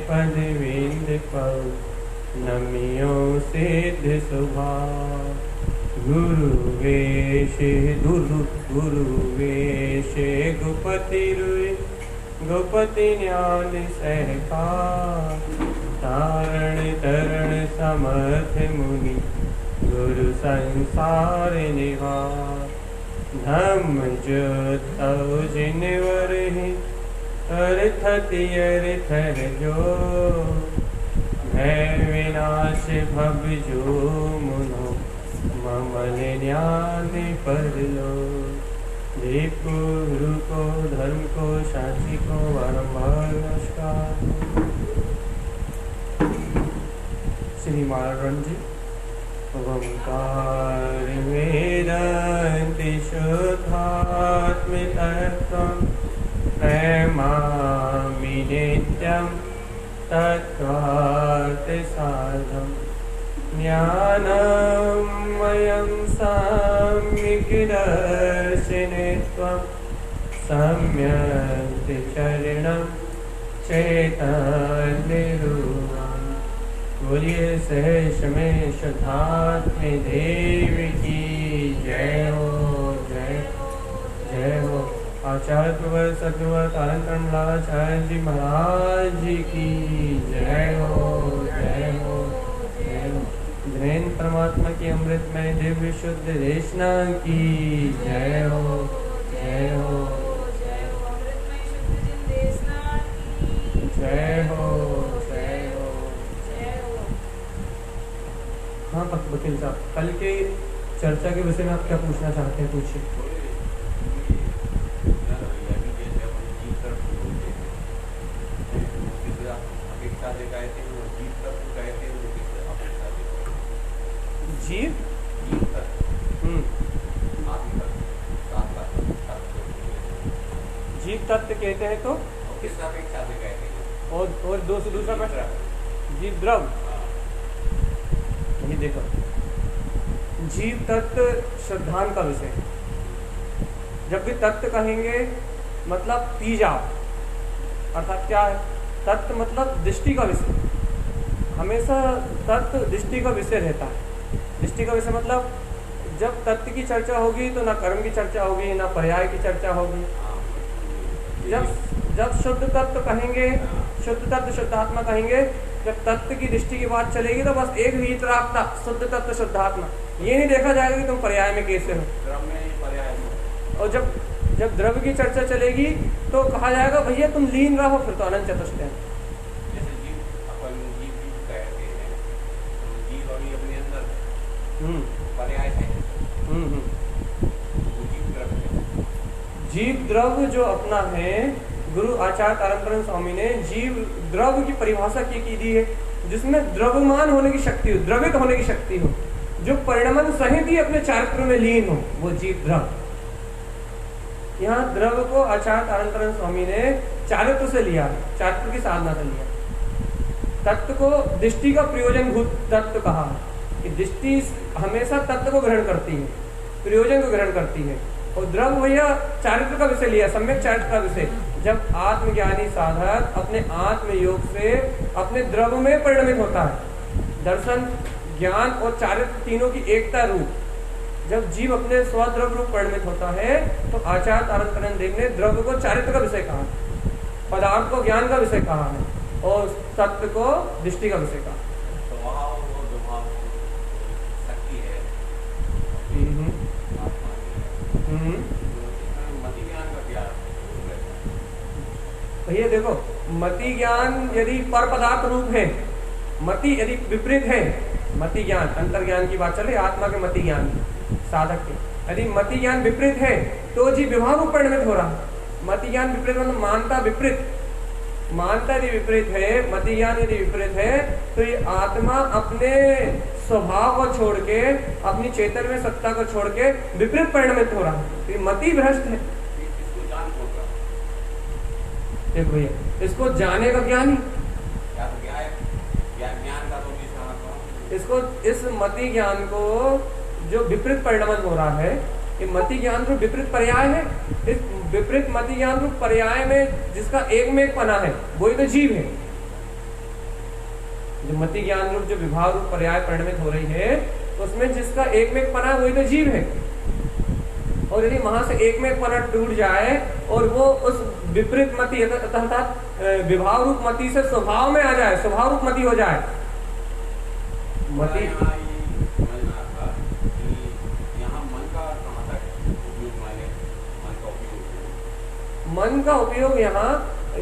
पद विंद पद नमियो सिद्ध स्वभाव। गुरुवेश गुरुवेश गुपति रुय गुपति ज्ञान सहकार। तारण तरण समर्थ मुनि गुरु संसार निवार। धम्म जो जिनवर अर्थति अर्थर जो भय विनाश भव जो मुनो ममल ज्ञान पर लो। देव को गुरु को धर्म को शांति को बारंबार नमस्कार। श्री महाराज जी ओंकार वेदांति शुद्धात्म तत्त्वं प्रेमामि नित्यं तत्त्वार्थ साधं। ज्ञानमयं सम्यक् दर्शिनित्वं सम्यक् चरणं चैतन्यरूपम्। बोलिए सहर्ष में शुद्धात्म देव की जय हो जय जय हो। आचार्य प्रवर सद्गुरु तारकमलाचार्य जी महाराज जी की जय हो जय हो जय हो। जैन परमात्मा की अमृतमय दिव्य शुद्ध देशना की जय हो जय हो जय हो जय हो। हाँ वकील साहब, कल के चर्चा के विषय में आप क्या पूछना चाहते हैं, पूछिए। जीव जीव तत्व कहते हैं तो और दूसरा प्रश्न जीव द्रव। ये देखो, जीव तत्व श्रद्धान का विषय। जब भी तत्व कहेंगे मतलब तीजा, अर्थात क्या है? तत्व मतलब दृष्टि का विषय। हमेशा तत्व दृष्टि का विषय रहता है। दृष्टि का विषय मतलब जब तत्व की चर्चा होगी तो ना कर्म की चर्चा होगी ना पर्याय की चर्चा होगी। जब शुद्ध तत्व कहेंगे, शुद्ध तत्व शुद्धात्मा कहेंगे, जब तत्व की दृष्टि की बात चलेगी तो बस एक ही रखता शुद्ध तत्व शुद्धात्मा। ये नहीं देखा जाएगा कि तुम पर्याय में कैसे हो। और जब द्रव्य की चर्चा चलेगी तो कहा जाएगा भैया तुम लीन रहो, फिर तो अनंत चतुष्ट है। जीव द्रव्य जो अपना है, गुरु आचार्य तारकमल स्वामी ने जीव द्रव्य की परिभाषा की दी है, जिसमें द्रव्यमान होने की शक्ति हो, द्रवित होने की शक्ति हो, जो परिणमन सहित ही अपने चारित्र में लीन हो, वो जीव द्रव्य। यहाँ द्रव्य को आचार्य तारकमल स्वामी ने चारित्र से लिया, चारित्र की साधना से लिया। तत्व को दृष्टि का प्रयोजन भूत तत्व कहा है कि दृष्टि हमेशा तत्व को ग्रहण करती है, प्रयोजन को ग्रहण करती है। और द्रव्य भैया चारित्र का विषय लिया, सम्यक चारित्र का विषय। जब आत्मज्ञानी साधक अपने आत्म योग से अपने द्रव्य में परिणमित होता है, दर्शन ज्ञान और चारित्र तीनों की एकता रूप, जब जीव अपने स्वद्रव्य रूप परिणमित होता है तो आचार्य तारकमल देव ने द्रव्य को चारित्र का विषय कहा, पदार्थ को ज्ञान का विषय कहा है और तत्व को दृष्टि का विषय कहा। भैया देखो, मति ज्ञान यदि पर पदार्थ रूप है, मति यदि विपरीत है, मति ज्ञान अंतर ज्ञान की बात चले, आत्मा के मति ज्ञान साधक के, यदि मति ज्ञान विपरीत है तो जी विभाग को परिणमित हो रहा है। मति ज्ञान विपरीत मतलब मानता विपरीत, मानता यदि विपरीत है, मति ज्ञान यदि विपरीत है तो ये आत्मा अपने स्वभाव को छोड़ के, अपनी चेतन में सत्ता को छोड़ के विपरीत परिणमित हो रहा है। तो मति भ्रष्ट है। देखो भैया, इसको जाने का ज्ञान ही, इसको इस मति ज्ञान को जो विपरीत परिणमन हो रहा है, ये मति ज्ञान रूप विपरीत पर्याय है। इस विपरीत मति ज्ञान रूप पर्याय में जिसका एक में एक पना है वही तो जीव है। जो मति ज्ञान रूप जो विभाव रूप पर्याय परिणमित हो रही है, उसमें जिसका एक में एक पना वही तो जीव है। और यदि वहां से एक में एक पना टूट जाए और वो उस विपरीत मति अर्थात विभाव रूप मति से स्वभाव में आ जाए, स्वभाव रूप मति हो जाए, मति मन का उपयोग यहाँ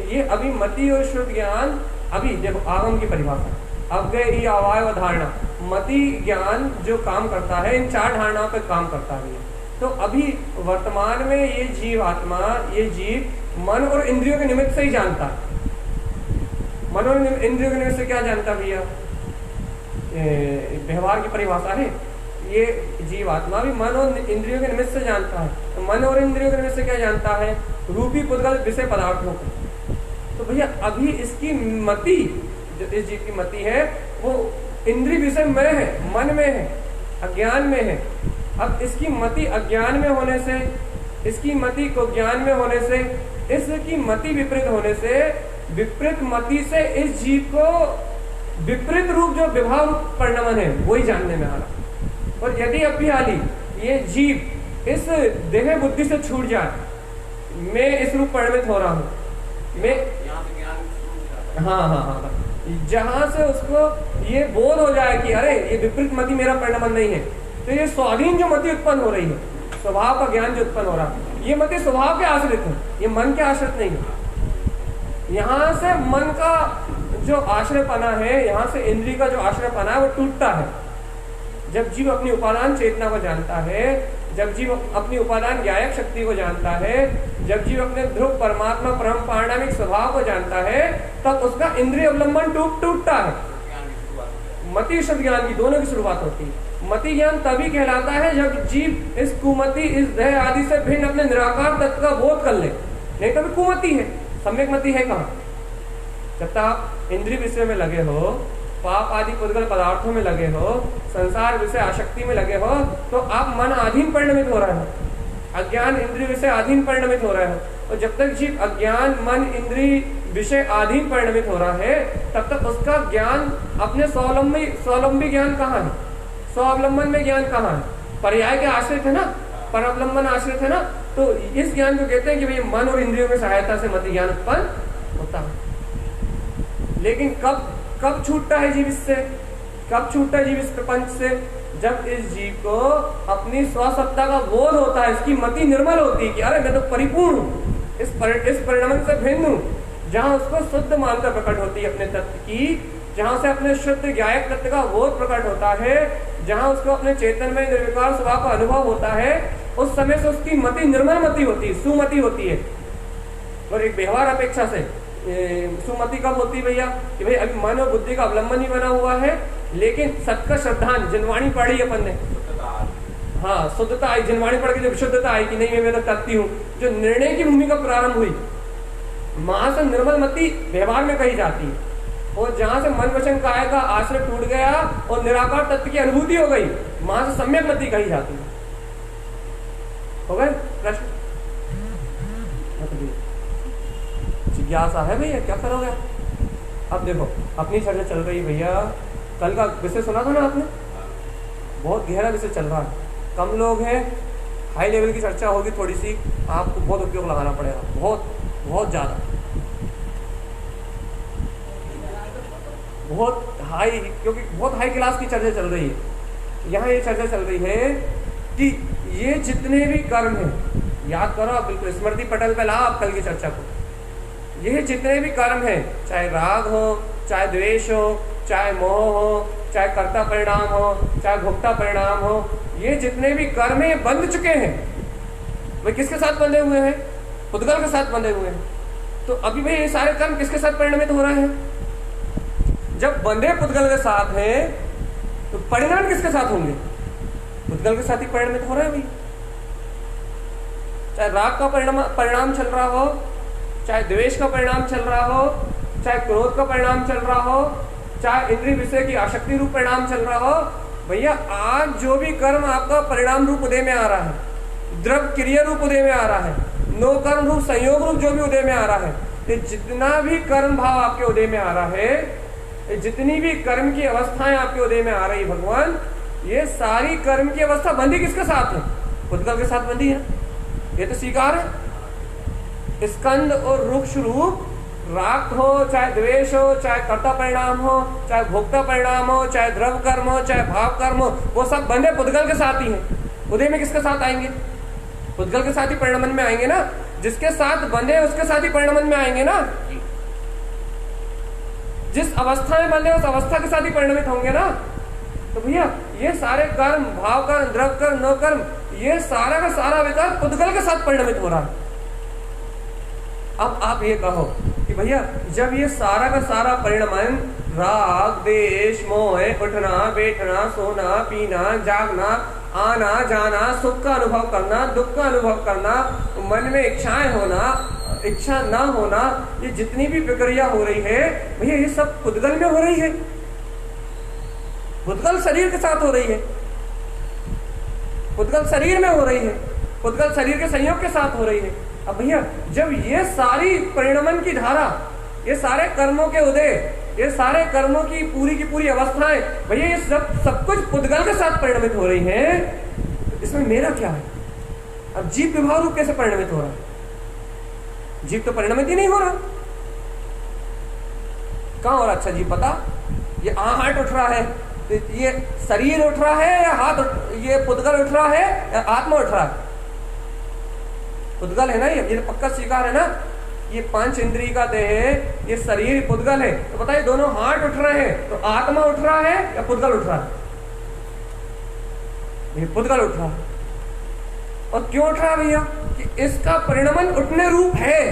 ये अभी मति और शुद्ध ज्ञान, अभी देखो आगम की परिभाषा, अव्ययी अवयव धारणा, मति ज्ञान जो काम करता है इन चार धारणाओं पे काम करता है। तो अभी वर्तमान में ये जीव आत्मा, ये जीव मन और इंद्रियों के निमित्त से ही जानता है। मन और इंद्रियों के निमित्त से क्या जानता भैया? व्यवहार की परिभाषा है, ये जीव आत्मा भी मन और इंद्रियों के निमित्त से जानता है। तो मन और इंद्रियों के निमित्त से क्या जानता है? रूपी पुद्गल विषय पदार्थों को। तो भैया अभी इसकी मति, जो इस जीव की मति है, वो इंद्रिय विषय में है, मन में है, अज्ञान में है। अब इसकी मति अज्ञान में होने से, इसकी मति को ज्ञान में होने से, इसकी मति विपरीत होने से, विपरीत मति से इस जीव को विपरीत रूप जो विभाव रूप परिणमन है वही जानने में आ रहा। और यदि अब भी हाली ये जीव इस देह बुद्धि से छूट जाए, मैं इस रूप परिणमित हो रहा हूँ, मैं हाँ, जहां से उसको ये बोध हो जाए कि अरे ये विपरीत मति मेरा परिणमन नहीं है, तो ये स्वाधीन जो मति उत्पन्न हो रही है, स्वभाव का ज्ञान जो उत्पन्न हो रहा है, ये मति स्वभाव के आश्रित है, ये मन के आश्रित नहीं है। यहाँ से मन का जो आश्रयपना है, यहाँ से इंद्रिय का जो आश्रयपना है वो टूटता है जब जीव अपनी उपादान चेतना को जानता है, जब जीव अपनी उपादान ज्ञायक शक्ति को जानता है, जब जीव अपने ध्रुव परमात्मा परम पारणामिक स्वभाव को जानता है, तब उसका इंद्रिय अवलंबन टूटता है। मति शुद्ध ज्ञान की दोनों की शुरुआत होती है। मति ज्ञान तभी कहलाता है जब जीव इस कुमति, इस देह आदि से भिन्न अपने निराकार तत्व का बोध कर ले। नहीं तो कुमति है, सम्यक मति है कहाँ? जब तक आप इंद्रिय विषय में लगे हो, पाप आदि पुद्गल पदार्थों में लगे हो, संसार विषय आसक्ति में लगे हो, तो आप मन अधीन परिणमित हो रहे हो, अज्ञान इंद्रिय विषय अधीन परिणमित हो रहे हो। और जब तक जीव अज्ञान मन इंद्रिय विषय अधीन परिणमित हो रहा है, तब तक उसका ज्ञान अपने स्वावलंबी ज्ञान कहाँ है? स्वावलंबन में ज्ञान कहाँ है? पर्याय के आश्रित है ना, परावलंबन आश्रित है ना। तो इस ज्ञान को कहते हैं कि भाई मन और इंद्रियों की सहायता से मति ज्ञान उत्पन्न होता है। लेकिन कब छूटता है जीव इससे? कब छूटता है जीव इस प्रपंच से? जब इस जीव को अपनी स्वसत्ता का बोध होता है, इसकी मति निर्मल होती है कि अरे मैं तो परिपूर्ण हूँ, इस परिणाम से भिन्न हूँ। जहाँ उसको शुद्ध मानता प्रकट होती है अपने तत्व की, जहाँ से अपने शुद्ध ज्ञायक तत्व का बोध प्रकट होता है, जहाँ उसको अपने चेतन में निर्विकार स्वभाव का अनुभव होता है, उस समय से उसकी मति निर्मल मति होती है, सुमति होती है। और एक व्यवहार अपेक्षा से सुमति कब होती है भैया? कि भाई अभी मन और बुद्धि का अवलंबन ही बना हुआ है, लेकिन सत्य श्रद्धान जिनवाणी पढ़ी अपन ने, हाँ शुद्धता आई, जिनवाणी पढ़ के जो विशुद्धता आई कि नहीं मैं तो तत्ती हूँ, जो निर्णय की भूमिका प्रारंभ हुई, वहां से निर्मल मति व्यवहार में कही जाती है। और जहां से मन वचन काया का आश्रय टूट गया और निराकार तत्व की अनुभूति हो गई, वहां से सम्यक मति कही जाती है। हो गए प्रश्न? जिज्ञासा है भैया, क्या करोगे? अब देखो अपनी चर्चा चल रही है भैया, कल का विषय सुना था ना आपने? बहुत गहरा विषय चल रहा है, कम लोग हैं, हाई लेवल की चर्चा होगी, थोड़ी सी आपको बहुत उपयोग लगाना पड़ेगा, बहुत ज्यादा, बहुत हाई, क्योंकि बहुत हाई क्लास की चर्चा चल रही है। यहाँ ये चर्चा चल रही है कि ये जितने भी कर्म हैं, याद करो आप, बिल्कुल स्मृति पटल पे लाओ आप कल की चर्चा को। ये जितने भी कर्म हैं, चाहे राग हो, चाहे द्वेष हो, चाहे मोह हो, चाहे कर्ता परिणाम हो, चाहे भोक्ता परिणाम हो, ये जितने भी कर्म हैं बंध चुके हैं। वे किसके साथ बंधे हुए हैं? पुद्गल के साथ बंधे हुए हैं। तो अभी भाई ये सारे कर्म किसके साथ परिणमित हो रहे हैं? जब बंधे पुद्गल के साथ हैं तो परिणाम किसके साथ होंगे? पुद्गल के साथ ही परिणमित हो रहे हैं भाई। चाहे राग का परिणाम चल रहा हो, चाहे द्वेष का परिणाम चल रहा हो, चाहे क्रोध का परिणाम चल रहा हो, चाहे इंद्रिय विषय की आसक्ति रूप परिणाम चल रहा हो, भैया आज जो भी कर्म आपका परिणाम रूप उदय में आ रहा है, द्रव क्रिया रूप उदय में आ रहा है, नो कर्म रूप संयोग रूप जो भी उदय में आ रहा है, तो जितना भी कर्म भाव आपके उदय में आ रहा है, जितनी भी कर्म की अवस्थाएं आपके उदय में आ रही भगवान, ये सारी कर्म की अवस्था बंधी किसके साथ है? पुद्गल के साथ बंधी है, ये तो स्वीकार है। स्कंद और रुक्ष रूप, राग हो चाहे द्वेष हो, चाहे कर्ता परिणाम हो, चाहे भोक्ता परिणाम हो, चाहे द्रव कर्म हो, चाहे भाव कर्म हो, वो सब बंधे पुद्गल के साथ ही है। उदय में किसके साथ आएंगे? पुद्गल के साथ ही परिणमन में आएंगे ना। जिसके साथ बंधे उसके साथ ही परिणमन में आएंगे ना। जिस अवस्था में बंधे उस अवस्था के साथ ही परिणमित होंगे ना। तो भैया ये सारे कर्म, भाव कर्म, द्रव कर्म, नो कर्म, ये सारा का सारा विकार पुद्गल के साथ परिणमित हो रहा है। अब आप ये कहो कि भैया जब ये सारा का सारा परिणमन राग, देश, मोह, उठना, बैठना, सोना, पीना, जागना, आना जाना, सुख का अनुभव करना, दुख का अनुभव करना, मन में इच्छाएं होना, इच्छा ना होना, ये जितनी भी प्रक्रिया हो रही है भैया ये सब पुद्गल में हो रही है। पुद्गल शरीर के साथ हो रही है, पुद्गल शरीर में हो रही है, पुद्गल शरीर के संयोग के साथ हो रही है। अब भैया जब ये सारी परिणमन की धारा, ये सारे कर्मों के उदय, ये सारे कर्मों की पूरी अवस्थाएं भैया ये सब कुछ पुद्गल के साथ परिणमित हो रही है, तो इसमें मेरा क्या है? अब जीव विभाव रूप कैसे परिणमित हो रहा है? जीव तो परिणमित ही नहीं हो रहा। कहां हो रहा? अच्छा जीव पता, ये आहट उठ रहा है, ये शरीर उठ रहा है या हाथ ये पुद्गल उठ रहा है या आत्मा उठ रहा है? पुद्गल है ना, ये पक्का स्वीकार है ना। ये पांच इंद्रिय का देह है, ये शरीर पुद्गल है। तो बताइए दोनों हाथ उठ रहे हैं तो आत्मा उठ रहा है या पुद्गल उठ रहा है? ये पुद्गल उठ रहा है। और क्यों उठ रहा है भैया? कि इसका परिणमन उठने रूप है।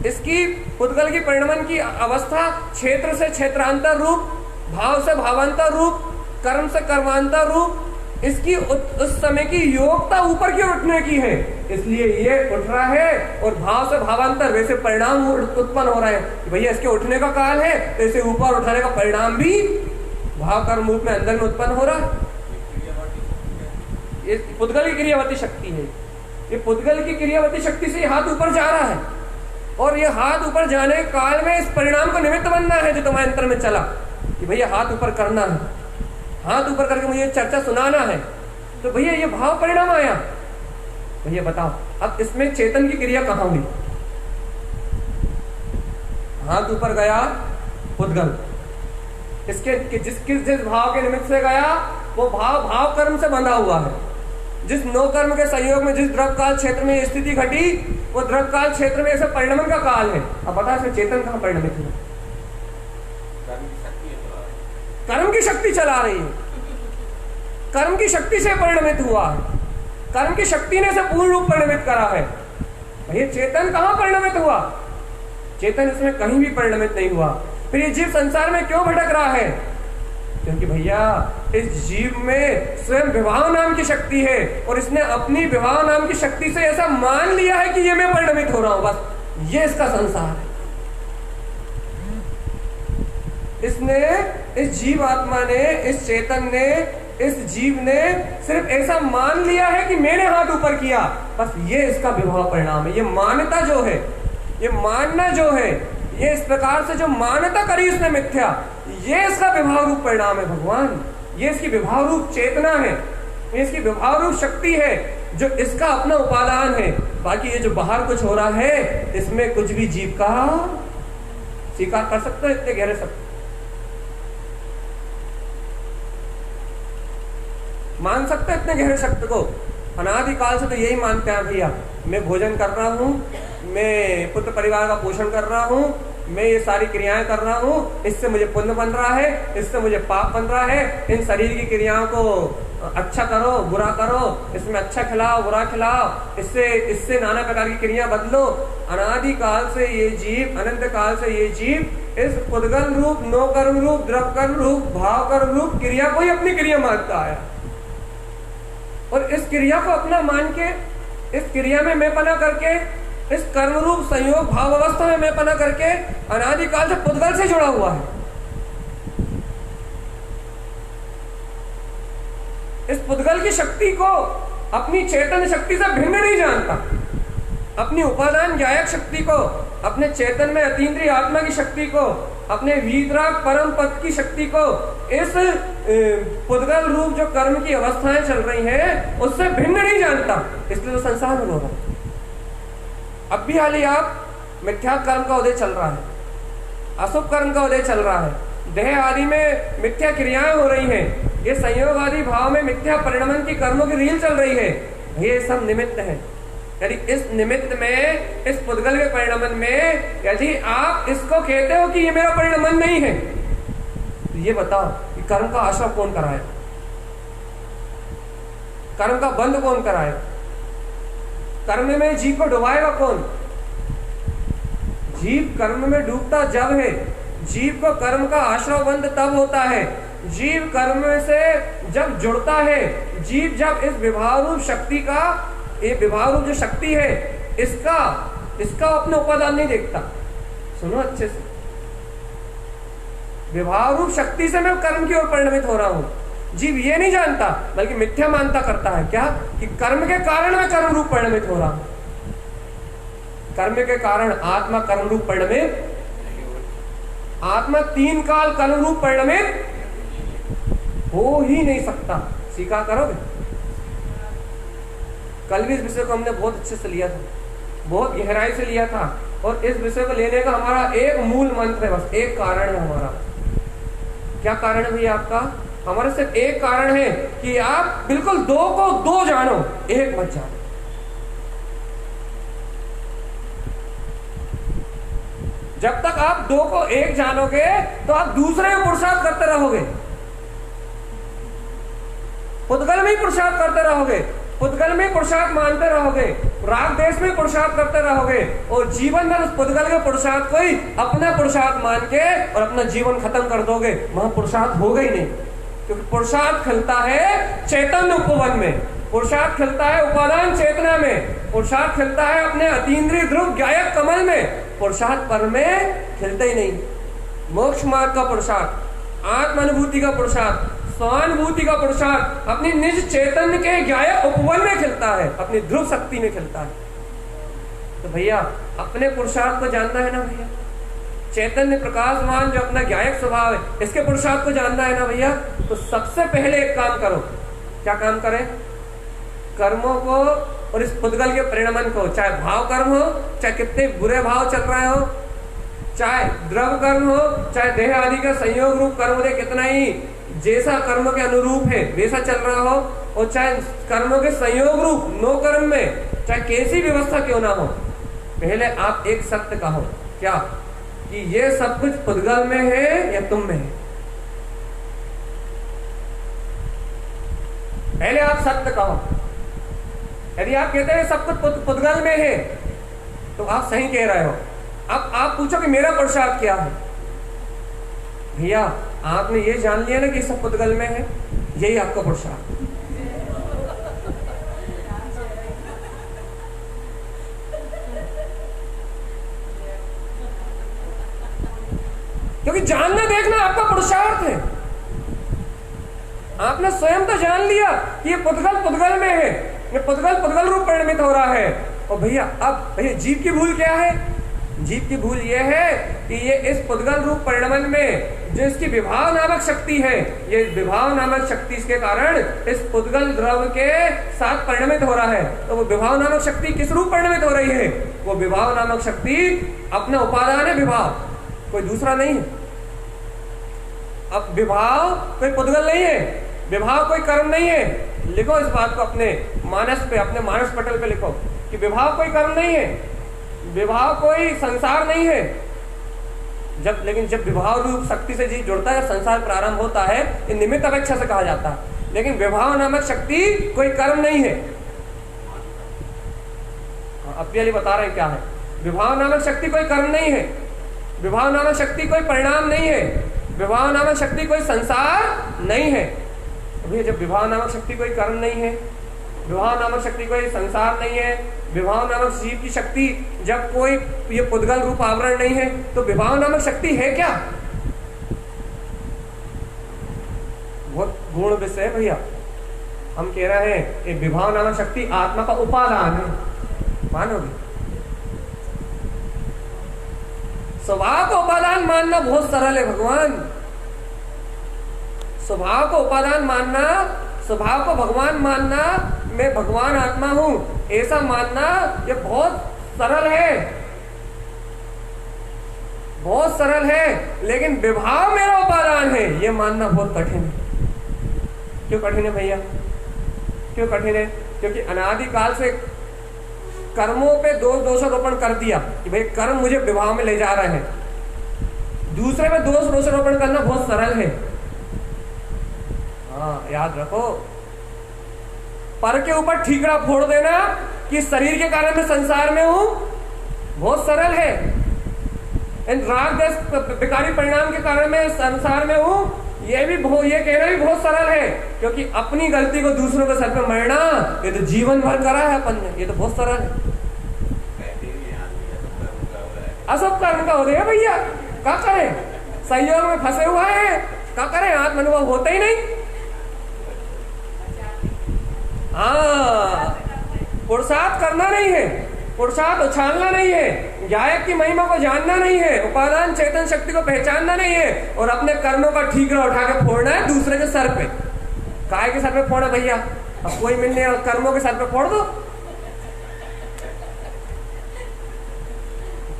इसकी पुद्गल की परिणमन की अवस्था क्षेत्र से क्षेत्रांतर रूप, भाव से भावांतर रूप, कर्म से कर्मांतर रूप, इसकी उस समय की योग्यता ऊपर की उठने की है, इसलिए ये उठ रहा है। और भाव से भावांतर वैसे परिणाम उत्पन्न हो रहा है कि भैया इसके उठने का काल है, तो इसे ऊपर उठाने का परिणाम भी भाव कर्म रूप में अंदर में उत्पन्न हो रहा है। ये पुद्गल की क्रियावती शक्ति है। ये पुद्गल की क्रियावती शक्ति से हाथ ऊपर जा रहा है, और ये हाथ ऊपर जाने के काल में इस परिणाम को निमित्त बनना है जो तुम्हारे अंतर में चला कि भैया हाथ ऊपर करना है, हाथ ऊपर करके मुझे चर्चा सुनाना है। तो भैया ये भाव परिणाम आया। भैया बताओ अब इसमें चेतन की क्रिया कहां हुई? हाथ ऊपर गया पुद्गल, इसके जिस भाव के निमित्त से गया वो भाव भाव कर्म से बंधा हुआ है। जिस नो कर्म के संयोग में जिस द्रव काल क्षेत्र में स्थिति घटी, वो द्रव काल क्षेत्र में ऐसे परिणमन का काल है। अब बता इसमें चेतन कहां परिणमित हुआ? कर्म की शक्ति चला रही है, कर्म की शक्ति से परिणमित हुआ है, कर्म की शक्ति ने इसे पूर्ण रूप परिणमित करा है। भैया चेतन कहां परिणमित हुआ? चेतन इसमें कहीं भी परिणमित नहीं हुआ। फिर ये जीव संसार में क्यों भटक रहा है? क्योंकि भैया इस जीव में स्वयं विभाव नाम की शक्ति है, और इसने अपनी विभाव नाम की शक्ति से ऐसा मान लिया है कि ये मैं परिणमित हो रहा हूं, बस ये इसका संसार है। इसने, इस जीव आत्मा ने, इस चेतन ने, इस जीव ने सिर्फ ऐसा मान लिया है कि मैंने हाथ ऊपर किया, बस ये इसका विभाव परिणाम है। ये मान्यता जो है, ये मानना जो है, ये इस प्रकार से जो मान्यता करी उसने मिथ्या, ये इसका विभाव रूप परिणाम है भगवान। ये इसकी विभाव रूप चेतना है, ये इसकी विभाव रूप शक्ति है जो इसका अपना उपादान है। बाकी ये जो बाहर कुछ हो रहा है इसमें कुछ भी जीव का स्वीकार कर सकते हो इतने गहरे सकते, मान सकते इतने गहरे शक्ति को। अनादिकाल से तो यही मानते हैं भैया, मैं भोजन कर रहा हूँ, मैं पुत्र परिवार का पोषण कर रहा हूँ, मैं ये सारी क्रियाएं कर रहा हूँ, इससे मुझे पुण्य बन रहा है, इससे मुझे पाप बन रहा है। इन शरीर की क्रियाओं को अच्छा करो, बुरा करो, इसमें अच्छा खिलाओ, बुरा खिलाओ, इससे नाना प्रकार की क्रिया बदलो। अनादिकाल से ये जीव, अनंत काल से ये जीव इस पुद्गल रूप, नो कर्म रूप, द्रव कर्म रूप, भाव कर्म रूप क्रिया को ही अपनी क्रिया मानता आया, और इस क्रिया को अपना मान के, इस क्रिया में मैं पना करके, इस कर्म रूप संयोग भाव अवस्था में मैं पना करके अनादिकाल से पुद्गल से जुड़ा हुआ है। इस पुद्गल की शक्ति को अपनी चेतन शक्ति से भिन्न नहीं जानता, अपनी उपादान ज्ञायक शक्ति को अपने चेतन में अतीन्द्रिय आत्मा की शक्ति को, अपने वीतराग परम पद की शक्ति को इस पुद्गल रूप जो कर्म की अवस्थाएं चल रही हैं उससे भिन्न नहीं जानता, इसलिए तो संसार में रो रहा है। अब भी हाल ही आप मिथ्या कर्म का उदय चल रहा है, अशुभ कर्म का उदय चल रहा है, देह आदि में मिथ्या क्रियाएं हो रही हैं, ये संयोग आदि भाव में मिथ्या परिणमन की कर्मों की रील चल रही है। ये सब निमित्त है। यदि इस निमित्त में, इस पुद्गल के परिणमन में यदि आप इसको कहते हो कि ये मेरा परिणमन नहीं है, तो ये बताओ कि कर्म का आश्रय कौन कराए, कर्म का बंध कौन कराए, कर्म में जीव को डुबाएगा कौन? जीव कर्म में डूबता जब है, जीव को कर्म का आश्रय बंध तब होता है, जीव कर्म से जब जुड़ता है, जीव जब इस विभाव रूप शक्ति का, ये विभाव रूप जो शक्ति है इसका अपने उपादान नहीं देखता। सुनो अच्छे से, विभाव रूप शक्ति से मैं कर्म की ओर परिणमित हो रहा हूं। जीव ये नहीं जानता, बल्कि मिथ्या मानता करता है क्या कि कर्म के कारण मैं कर्म रूप परिणमित हो रहा हूं। कर्म के कारण आत्मा कर्म रूप परिणमित, आत्मा 3 काल कर्म रूप परिणमित हो ही नहीं सकता। स्वीकार करोगे? कल भी इस विषय को हमने बहुत अच्छे से लिया था, बहुत गहराई से लिया था, और इस विषय को लेने का हमारा एक मूल मंत्र है, बस एक कारण है हमारा। क्या कारण है भैया आपका? हमारा सिर्फ एक कारण है कि आप बिल्कुल 2 को 2 जानो, 1 मत जानो। जब तक आप 2 को 1 जानोगे तो आप दूसरे में पुरुषार्थ करते रहोगे, पुद्गल में ही पुरुषार्थ करते रहोगे, पुद्गल में पुरुषार्थ मानते रहोगे, राग देश में पुरुषार्थ करते रहोगे, और जीवन भर उस पुद्गल के पुरुषार्थ को ही अपना पुरुषार्थ मान के और अपना जीवन खत्म कर दोगे। वहां पुरुषार्थ होगा ही नहीं, क्योंकि पुरुषार्थ खिलता है चैतन्य उपवन में, पुरुषार्थ खिलता है उपादान चेतना में, पुरुषार्थ खिलता है अपने अतीन्द्रिय ध्रुव गायक कमल में, पुरुषार्थ पर में खिलता ही नहीं। मोक्ष मार्ग का पुरुषार्थ, आत्मानुभूति का पुरुषार्थ, स्वानुभूति का पुरुषार्थ अपनी निज चैतन्य के गायक उपवन में खिलता है, अपनी ध्रुव शक्ति में खिलता है। तो भैया अपने पुरुषार्थ को जानना है ना भैया, चैतन्य प्रकाशमान जो अपना गायक स्वभाव है, इसके पुरुषार्थ को जानना है ना भैया। तो सबसे पहले एक काम करो। क्या काम करें? कर्मों को और इस पुद्गल के परिणमन को, चाहे भाव कर्म हो, चाहे कितने बुरे भाव चल रहे हो, चाहे द्रव कर्म हो, चाहे देह आदि का संयोग रूप कर्म दे कितना ही जैसा कर्म के अनुरूप है वैसा चल रहा हो, और चाहे कर्मों के संयोग रूप नो कर्म में चाहे कैसी व्यवस्था क्यों ना हो, पहले आप एक सत्य कहो। क्या? कि ये सब कुछ पुद्गल में है या तुम में है? पहले आप सत्य कहो। यदि आप कहते हैं सब कुछ पुद्गल में है तो आप सही कह रहे हो। अब आप पूछो कि मेरा पुरुषार्थ क्या है? भैया आपने ये जान लिया ना कि सब पुद्गल में है, यही आपका पुरुषार्थ। क्योंकि जानना देखना आपका पुरुषार्थ है। आपने स्वयं तो जान लिया कि ये पुद्गल में है, ये पुद्गल रूप परिणमित हो रहा है। और भैया अब भैया जीव की भूल क्या है? जीव की भूल यह है कि ये इस पुद्गल रूप परिणमन में जो इसकी विभाव नामक शक्ति है, ये विभाव नामक शक्ति इसके कारण इस पुद्गल द्रव के साथ परिणमित हो रहा है। तो वो विभाव नामक शक्ति किस रूप परिणमित हो रही है? वो विभाव नामक शक्ति अपना उपादान है, विभाव कोई दूसरा नहीं है। अब विभाव कोई पुद्गल नहीं है, विभाव कोई कर्म नहीं है। लिखो इस बात को अपने मानस पे, अपने मानस पटल पे लिखो कि विभाव कोई कर्म नहीं है, विभाव कोई संसार नहीं है। लेकिन जब विभाव रूप शक्ति से जीव जुड़ता है, संसार प्रारंभ होता है, ये निमित्त अपेक्षा से कहा जाता है। लेकिन विभाव नामक शक्ति कोई कर्म नहीं है। अब वाली बता रहे हैं क्या है। विभाव नामक शक्ति कोई कर्म नहीं है, विभाव नामक शक्ति कोई परिणाम नहीं है, विभाव नामक शक्ति कोई संसार नहीं है। अभी जब विभाव नामक शक्ति कोई कर्म नहीं है, विभाव नामक शक्ति कोई संसार नहीं है, विभाव नामक जीव की शक्ति जब कोई ये पुद्गल रूप आवरण नहीं है, तो विभाव नामक शक्ति है क्या? बहुत गुण विषय है भैया। हम कह रहे हैं ये विभाव नामक शक्ति आत्मा का उपादान है, मानोगे? स्वभाव को उपादान मानना बहुत सरल है भगवान। स्वभाव को उपादान मानना, स्वभाव को भगवान मानना, मैं भगवान आत्मा हूं ऐसा मानना, ये बहुत सरल है, बहुत सरल है। लेकिन विभाव मेरा उपादान है ये मानना बहुत कठिन है। क्यों कठिन है भैया? क्यों कठिन है? क्योंकि अनादिकाल से कर्मों पे दोषारोपण कर दिया कि भाई कर्म मुझे विभाव में ले जा रहे हैं। दूसरे में दोषारोपण करना बहुत सरल है। हाँ, याद रखो, पर के ऊपर ठीकरा फोड़ देना कि शरीर के कारण मैं संसार में हूं, बहुत सरल है। राग देश विकारी परिणाम के कारण मैं संसार में हूं, ये कहना भी बहुत सरल है। क्योंकि अपनी गलती को दूसरों के सर पे मरना, ये तो जीवन भर करा है अपन ने, ये तो बहुत सरल है। असब कर्म का हो रहा है भैया, क्या करें? संयोग में फंसे हुआ है, क्या करें? आत्म अनुभव होता ही नहीं। हाँ, पुरुषार्थ करना नहीं है, पुरुषार्थ उछालना नहीं है, गायक की महिमा को जानना नहीं है, उपादान चेतन शक्ति को पहचानना नहीं है, और अपने कर्मों का ठीकरा उठा के फोड़ना है दूसरे के सर पे। काय के सर पे फोड़ा भैया? अब कोई मिलने कर्मों के सर पे फोड़ दो।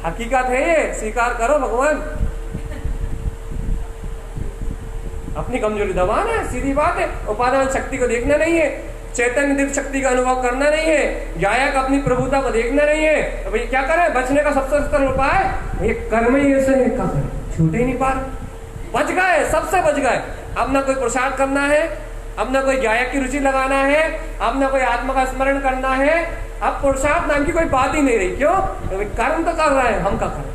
हकीकत है ये, स्वीकार करो भगवान। अपनी कमजोरी दबाना है, सीधी बात है। उपादान शक्ति को देखना नहीं है, चैतन्य दिव्य शक्ति का अनुभव करना नहीं है, गायक अपनी प्रभुता को देखना नहीं है। तो भैया क्या करें? बचने का सबसे सरल उपाय भैया कर्म ही ऐसे है, क्या करें? छूटे ही नहीं पा रहे, बच गए, सबसे बच गए। अब ना कोई पुरुषार्थ करना है, अब ना कोई गायक की रुचि लगाना है, अब ना कोई आत्मा का स्मरण करना है, अब पुरुषार्थ नाम की कोई बात ही नहीं रही। क्यों? तो कर्म तो कर रहे हैं, हम क्या करें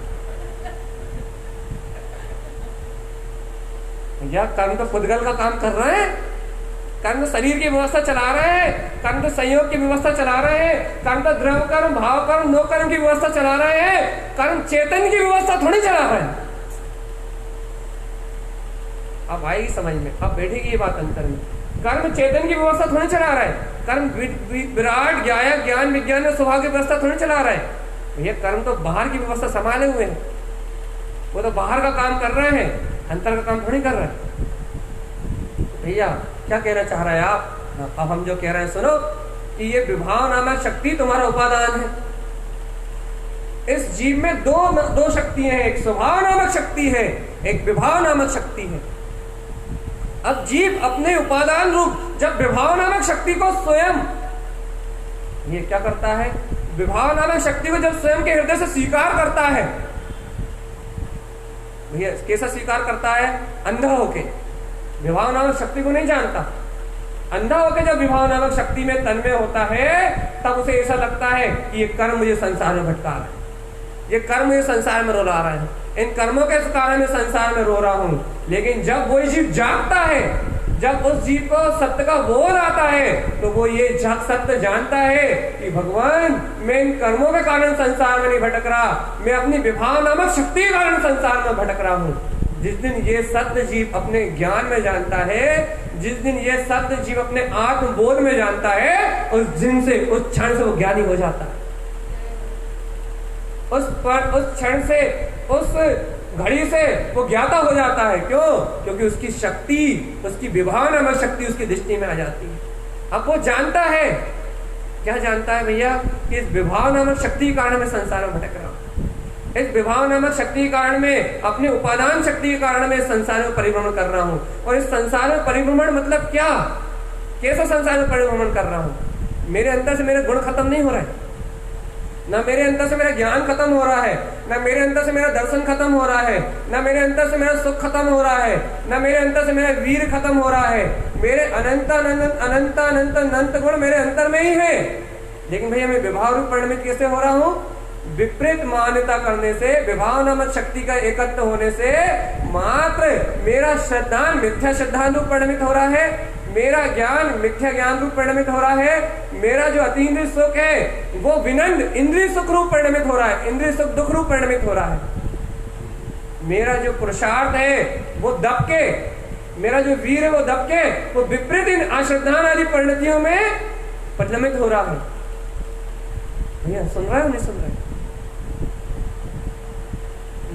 भैया? कर्म तो पुद्गल का काम कर रहे हैं, कर्म तो शरीर की व्यवस्था चला रहे हैं, कर्म तो संयोग की व्यवस्था चला रहे हैं, कर्म तो द्रव्य कर्म, भाव कर्म, नो कर्म की व्यवस्था चला रहे हैं, कर्म चेतन की व्यवस्था थोड़ी चला रहे हैं। अब भाई समझ में, अब बैठेगी ये बात अंतर में। कर्म चेतन की व्यवस्था थोड़ी चला रहा है, कर्म विराट गायक ज्ञान विज्ञान और स्वभाव की व्यवस्था थोड़ी चला रहा है। ये कर्म तो बाहर की व्यवस्था संभाले हुए हैं, वो तो बाहर का काम कर रहे हैं, अंतर का काम थोड़ी कर रहे हैं। भैया क्या कहना चाह रहे हैं आप? अब हम जो कह रहे हैं सुनो, कि ये विभाव नामक शक्ति तुम्हारा उपादान है। इस जीव में दो शक्तियां हैं, एक स्वभाव नामक शक्ति है, एक विभाव नामक शक्ति है। अब जीव अपने उपादान रूप जब विभाव नामक शक्ति को स्वयं, ये क्या करता है? विभाव नामक शक्ति को जब स्वयं के हृदय से स्वीकार करता है, भैया कैसा स्वीकार करता है? अंधा होके, विभाव नामक शक्ति को नहीं जानता। अंधा होकर जब विभाव नामक शक्ति में तन्मय होता है, तब उसे ऐसा लगता है कि ये कर्म मुझे संसार में भटका रहा है, ये कर्म मुझे संसार में रुला रहा है, इन कर्मों के कारण मैं संसार में रो रहा हूं। लेकिन जब वो जीव जागता है, जब उस जीव को सत्य का बोध आता है, तो वो ये सत्य जानता है कि भगवान, मैं इन कर्मों के कारण संसार में नहीं भटक रहा, मैं अपनी विभाव नामक शक्ति के कारण संसार में भटक रहा हूं। जिस दिन ये सत्य जीव अपने ज्ञान में जानता है, जिस दिन ये सत्य जीव अपने आत्मबोध में जानता है, उस दिन से, उस क्षण से वो ज्ञानी हो जाता है। उस क्षण से, उस घड़ी से वो ज्ञाता हो जाता है। क्यों? क्योंकि उसकी शक्ति, उसकी विभाव नामक शक्ति उसकी दृष्टि में आ जाती है। अब वो जानता है, क्या जानता है भैया? कि इस विभाव नामक शक्ति के कारण मैं संसार में भटक रहा हूं, इस विभाव नामक शक्ति के कारण में, अपने उपादान शक्ति के कारण में संसार में परिभ्रमण कर रहा हूं। और इस संसार में परिभ्रमण मतलब क्या? कैसा संसार में परिभ्रमण कर रहा हूं? मेरे अंदर से मेरे गुण खत्म नहीं हो रहे, ना मेरे अंदर से मेरा ज्ञान खत्म हो रहा है, ना मेरे अंदर से मेरा दर्शन खत्म हो रहा है, ना मेरे अंदर से मेरा सुख खत्म हो रहा है, ना मेरे अंदर से मेरा वीर खत्म हो रहा है। मेरे अनंत अनंत अनंत अनंत अनंत गुण मेरे अंदर में ही है। लेकिन भैया मैं विभाव रूप परिणमित कैसे हो रहा हूँ? विपरीत मान्यता करने से, विभाव नामक शक्ति का एकत्र होने से मात्र मेरा श्रद्धान मिथ्या श्रद्धान रूप परिणमित हो रहा है, मेरा ज्ञान मिथ्या ज्ञान रूप परिणमित हो रहा है, मेरा जो अतीन्द्रिय सुख है वो विनंद इंद्रिय सुख रूप परिणमित हो रहा है, इंद्रिय सुख दुख रूप परिणमित हो रहा है। मेरा जो पुरुषार्थ है वो दबके, मेरा जो वीर है वो दबके, वो विपरीत इन अश्रद्धान आदि परिणतियों में परिणमित हो रहा है। भैया सुन रहे हो नहीं सुन रहे?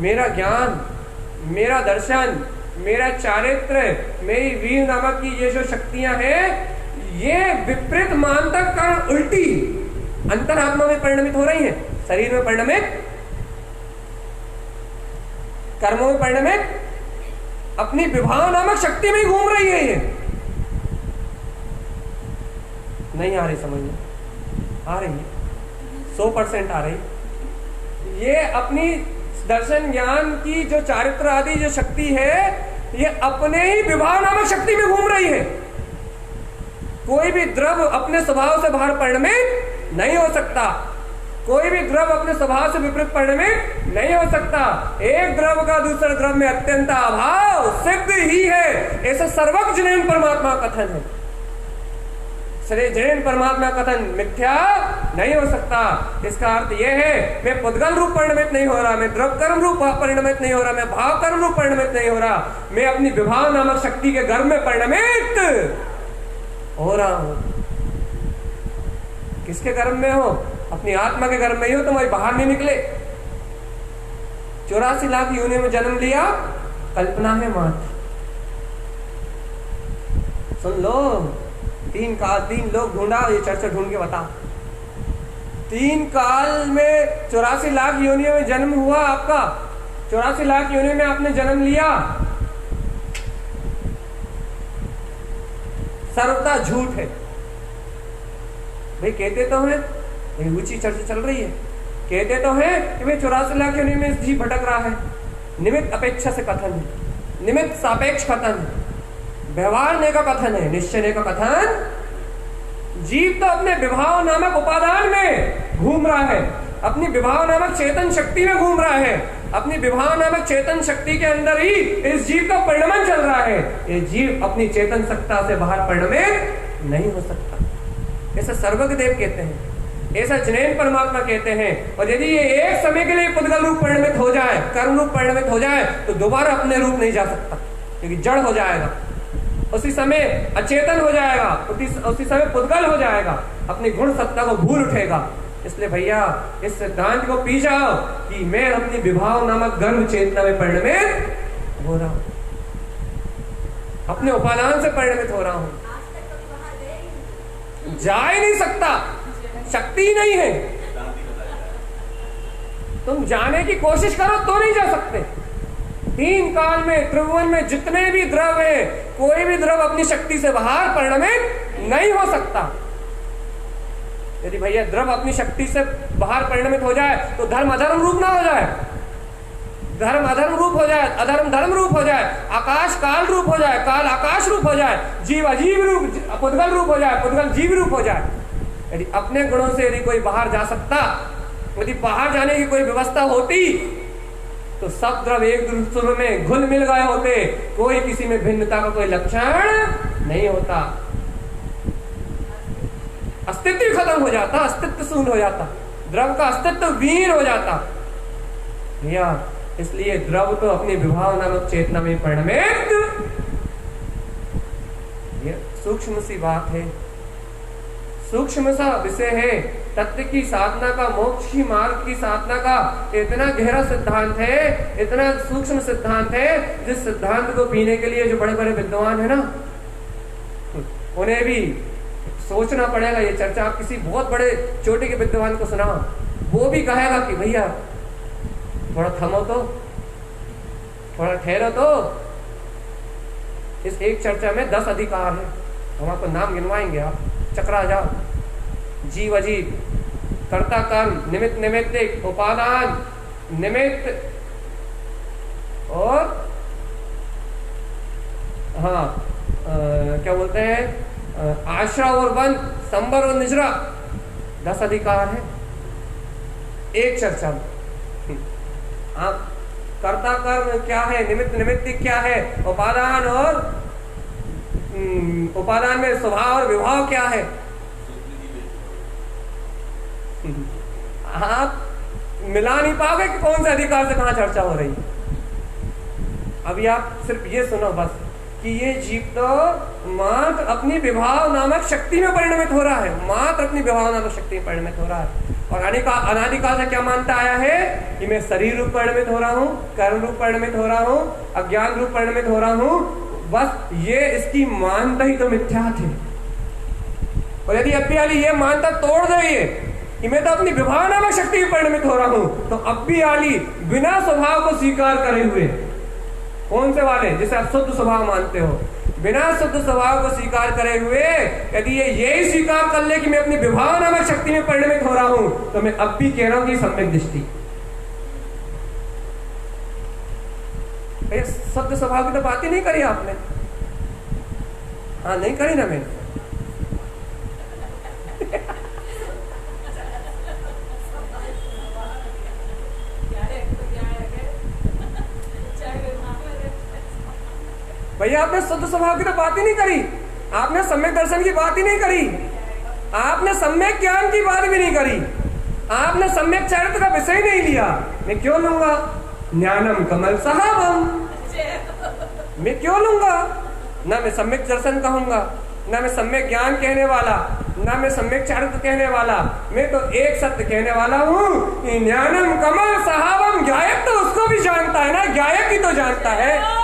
मेरा ज्ञान, मेरा दर्शन, मेरा चारित्र, मेरी वीर नामक की ये जो शक्तियां हैं, ये विपरीत मानतक कारण उल्टी अंतरात्मा में परिणमित हो रही हैं, शरीर में परिणमित, कर्मों में परिणमित, अपनी विभाव नामक शक्ति में ही घूम रही है। ये नहीं आ रही समझ में? आ रही है, 100% आ रही। ये अपनी दर्शन ज्ञान की जो चारित्र आदि जो शक्ति है, ये अपने ही विभाव नामक शक्ति में घूम रही है। कोई भी द्रव्य अपने स्वभाव से बाहर परिणमित नहीं हो सकता, कोई भी द्रव्य अपने स्वभाव से विपरीत परिणमित नहीं हो सकता। एक द्रव्य का दूसरे द्रव्य में अत्यंत अभाव सिद्ध ही है, ऐसा सर्वज्ञ जैन परमात्मा कथन है। जैन परमात्मा कथन मिथ्या नहीं हो सकता। इसका अर्थ यह है, मैं पुद्गल रूप परिणमित नहीं हो रहा, मैं द्रव्य कर्म रूप परिणमित नहीं हो रहा, मैं भाव कर्म रूप परिणमित नहीं हो रहा, मैं अपनी विभाव नामक शक्ति के गर्भ में परिणमित हो रहा हूं। किसके गर्भ में हो? अपनी आत्मा के गर्भ में ही हो, तुम बाहर नहीं निकले। 84 लाख योनि में जन्म लिया, कल्पना है मात्र। सुन लो, 3 लोग ढूंढा, ये चर्चा ढूंढ के बता। 3 काल में 84 लाख योनियों में जन्म हुआ आपका, 84 लाख योनियों में आपने जन्म लिया, सर्वथा झूठ है। भाई कहते तो हैं, ऊंची चर्चा चल रही है, कहते तो हैं कि भाई 84 लाख योनियों में जीव भटक रहा है। निमित्त अपेक्षा से कथन है, निमित्त सापेक्ष कथन है, व्यवहार ने का कथन है, निश्चय ने का कथन। जीव तो अपने विभाव नामक उपादान में घूम रहा है, अपनी विभाव नामक चेतन शक्ति में घूम रहा है, अपनी विभाव नामक चेतन शक्ति के अंदर ही इस जीव का परिणमन चल रहा है। ये जीव अपनी चेतन सत्ता से बाहर परिणमित नहीं हो सकता, ऐसा सर्वज्ञ देव कहते हैं, ऐसा जैन परमात्मा कहते हैं। और यदि ये एक समय के लिए पुद्गल रूप परिणमित हो जाए, कर्म रूप परिणमित हो जाए, तो दोबारा अपने रूप नहीं जा सकता, क्योंकि जड़ हो जाएगा, उसी समय अचेतन हो जाएगा, उसी समय पुद्गल हो जाएगा, अपनी गुण सत्ता को भूल उठेगा। इसलिए भैया इस सिद्धांत को पी जाओ कि मैं अपनी विभाव नामक गर्भ चेतना में परिणमित हो रहा हूं, अपने उपादान से परिणमित हो रहा हूं। जा ही नहीं सकता, शक्ति नहीं है। तुम जाने की कोशिश करो तो नहीं जा सकते। 3 काल में त्रिभुवन में जितने भी द्रव्य है, कोई भी द्रव्य अपनी शक्ति से बाहर परिणमित नहीं हो सकता। यदि भैया द्रव्य अपनी शक्ति से बाहर परिणमित हो जाए तो धर्म अधर्म रूप ना हो जाए, धर्म अधर्म रूप हो जाए, अधर्म धर्म रूप हो जाए, आकाश काल रूप हो जाए, काल आकाश रूप हो जाए, जीव अजीव रूप, पुद्गल रूप हो जाए, पुद्गल जीव रूप हो जाए। यदि अपने गुणों से यदि कोई बाहर जा सकता, यदि बाहर जाने की कोई व्यवस्था होती, तो सब द्रव्य एक दूसरे में घुल मिल गए होते, कोई किसी में भिन्नता का कोई लक्षण नहीं होता, अस्तित्व खत्म हो जाता, अस्तित्व शून्य हो जाता, द्रव्य का अस्तित्व विहीन हो जाता। भैया इसलिए द्रव्य तो अपनी विभाव नामक चेतना में परिणमित, ये सूक्ष्म सी बात है, सूक्ष्म सा विषय है। तत्व की साधना का, मोक्ष की मार्ग की साधना का इतना गहरा सिद्धांत है, इतना सूक्ष्म सिद्धांत है, जिस सिद्धांत को पीने के लिए जो बड़े बड़े विद्वान है ना, उन्हें भी सोचना पड़ेगा। ये चर्चा आप किसी बहुत बड़े चोटी के विद्वान को सुनाओ, वो भी कहेगा कि भैया थोड़ा थमो तो, थोड़ा ठहरो तो। इस एक चर्चा में 10 अधिकार है, हम आपको नाम गिनवाएंगे, आप चकरा जाओ। जीव अजीव, कर्ता कर्म, निमित्त निमित्तिक, उपादान, निमित्त, और क्या बोलते हैं, आश्रय और बंध, संबर और निजरा, 10 अधिकार है एक चर्चा में। आप कर्ता कर्म क्या है, निमित्त निमित्तिक क्या है, उपादान और उपादान में स्वभाव और विभाव क्या है, आप मिला नहीं पाओगे कि कौन से अधिकार से कहां चर्चा हो रही है। अभी आप सिर्फ ये सुनो बस कि ये जीव तो मात्र अपनी विभाव नामक शक्ति में परिणमित हो रहा है, मात्र अपनी विभाव नामक शक्ति में परिणमित हो रहा है। और अनादिकाल से क्या मानता आया है कि मैं शरीर रूप परिणमित हो रहा हूँ, कर्म रूप परिणमित हो रहा हूँ, अज्ञान रूप परिणमित हो रहा हूँ। बस ये इसकी मानता ही तो मिथ्या थे। और यदि अब भी आली ये मानता तोड़ दे ये कि मैं तो अपनी विभाव नामक शक्ति में परिणमित हो रहा हूँ, तो अब भी आली बिना स्वभाव को स्वीकार करे हुए, कौन से वाले जिसे आप शुद्ध स्वभाव मानते हो, बिना शुद्ध स्वभाव को स्वीकार करे हुए यदि ये यही स्वीकार कर ले कि मैं अपनी विभाव नामक शक्ति में परिणमित हो रहा हूं, तो मैं अब भी कह रहा हूं कि सम्यक दृष्टि। शुद्ध स्वभाव की तो बात ही नहीं करी आपने। हाँ नहीं करी ना मैंने। भैया आपने शुद्ध स्वभाव की तो बात ही नहीं करी, आपने सम्यक दर्शन की बात ही नहीं करी, आपने सम्यक ज्ञान की बात भी नहीं करी, आपने सम्यक चरित्र का विषय नहीं लिया। मैं क्यों लूंगा? ज्ञानम कमल सहावम, मैं क्यों लूंगा? ना मैं सम्यक दर्शन कहूंगा, ना मैं सम्यक ज्ञान कहने वाला, ना मैं सम्यक चरित्र कहने वाला। मैं तो एक सत्य कहने वाला हूँ कि ज्ञानम कमल सहावम। गायक तो उसको भी जानता है ना, गायक ही तो जानता है।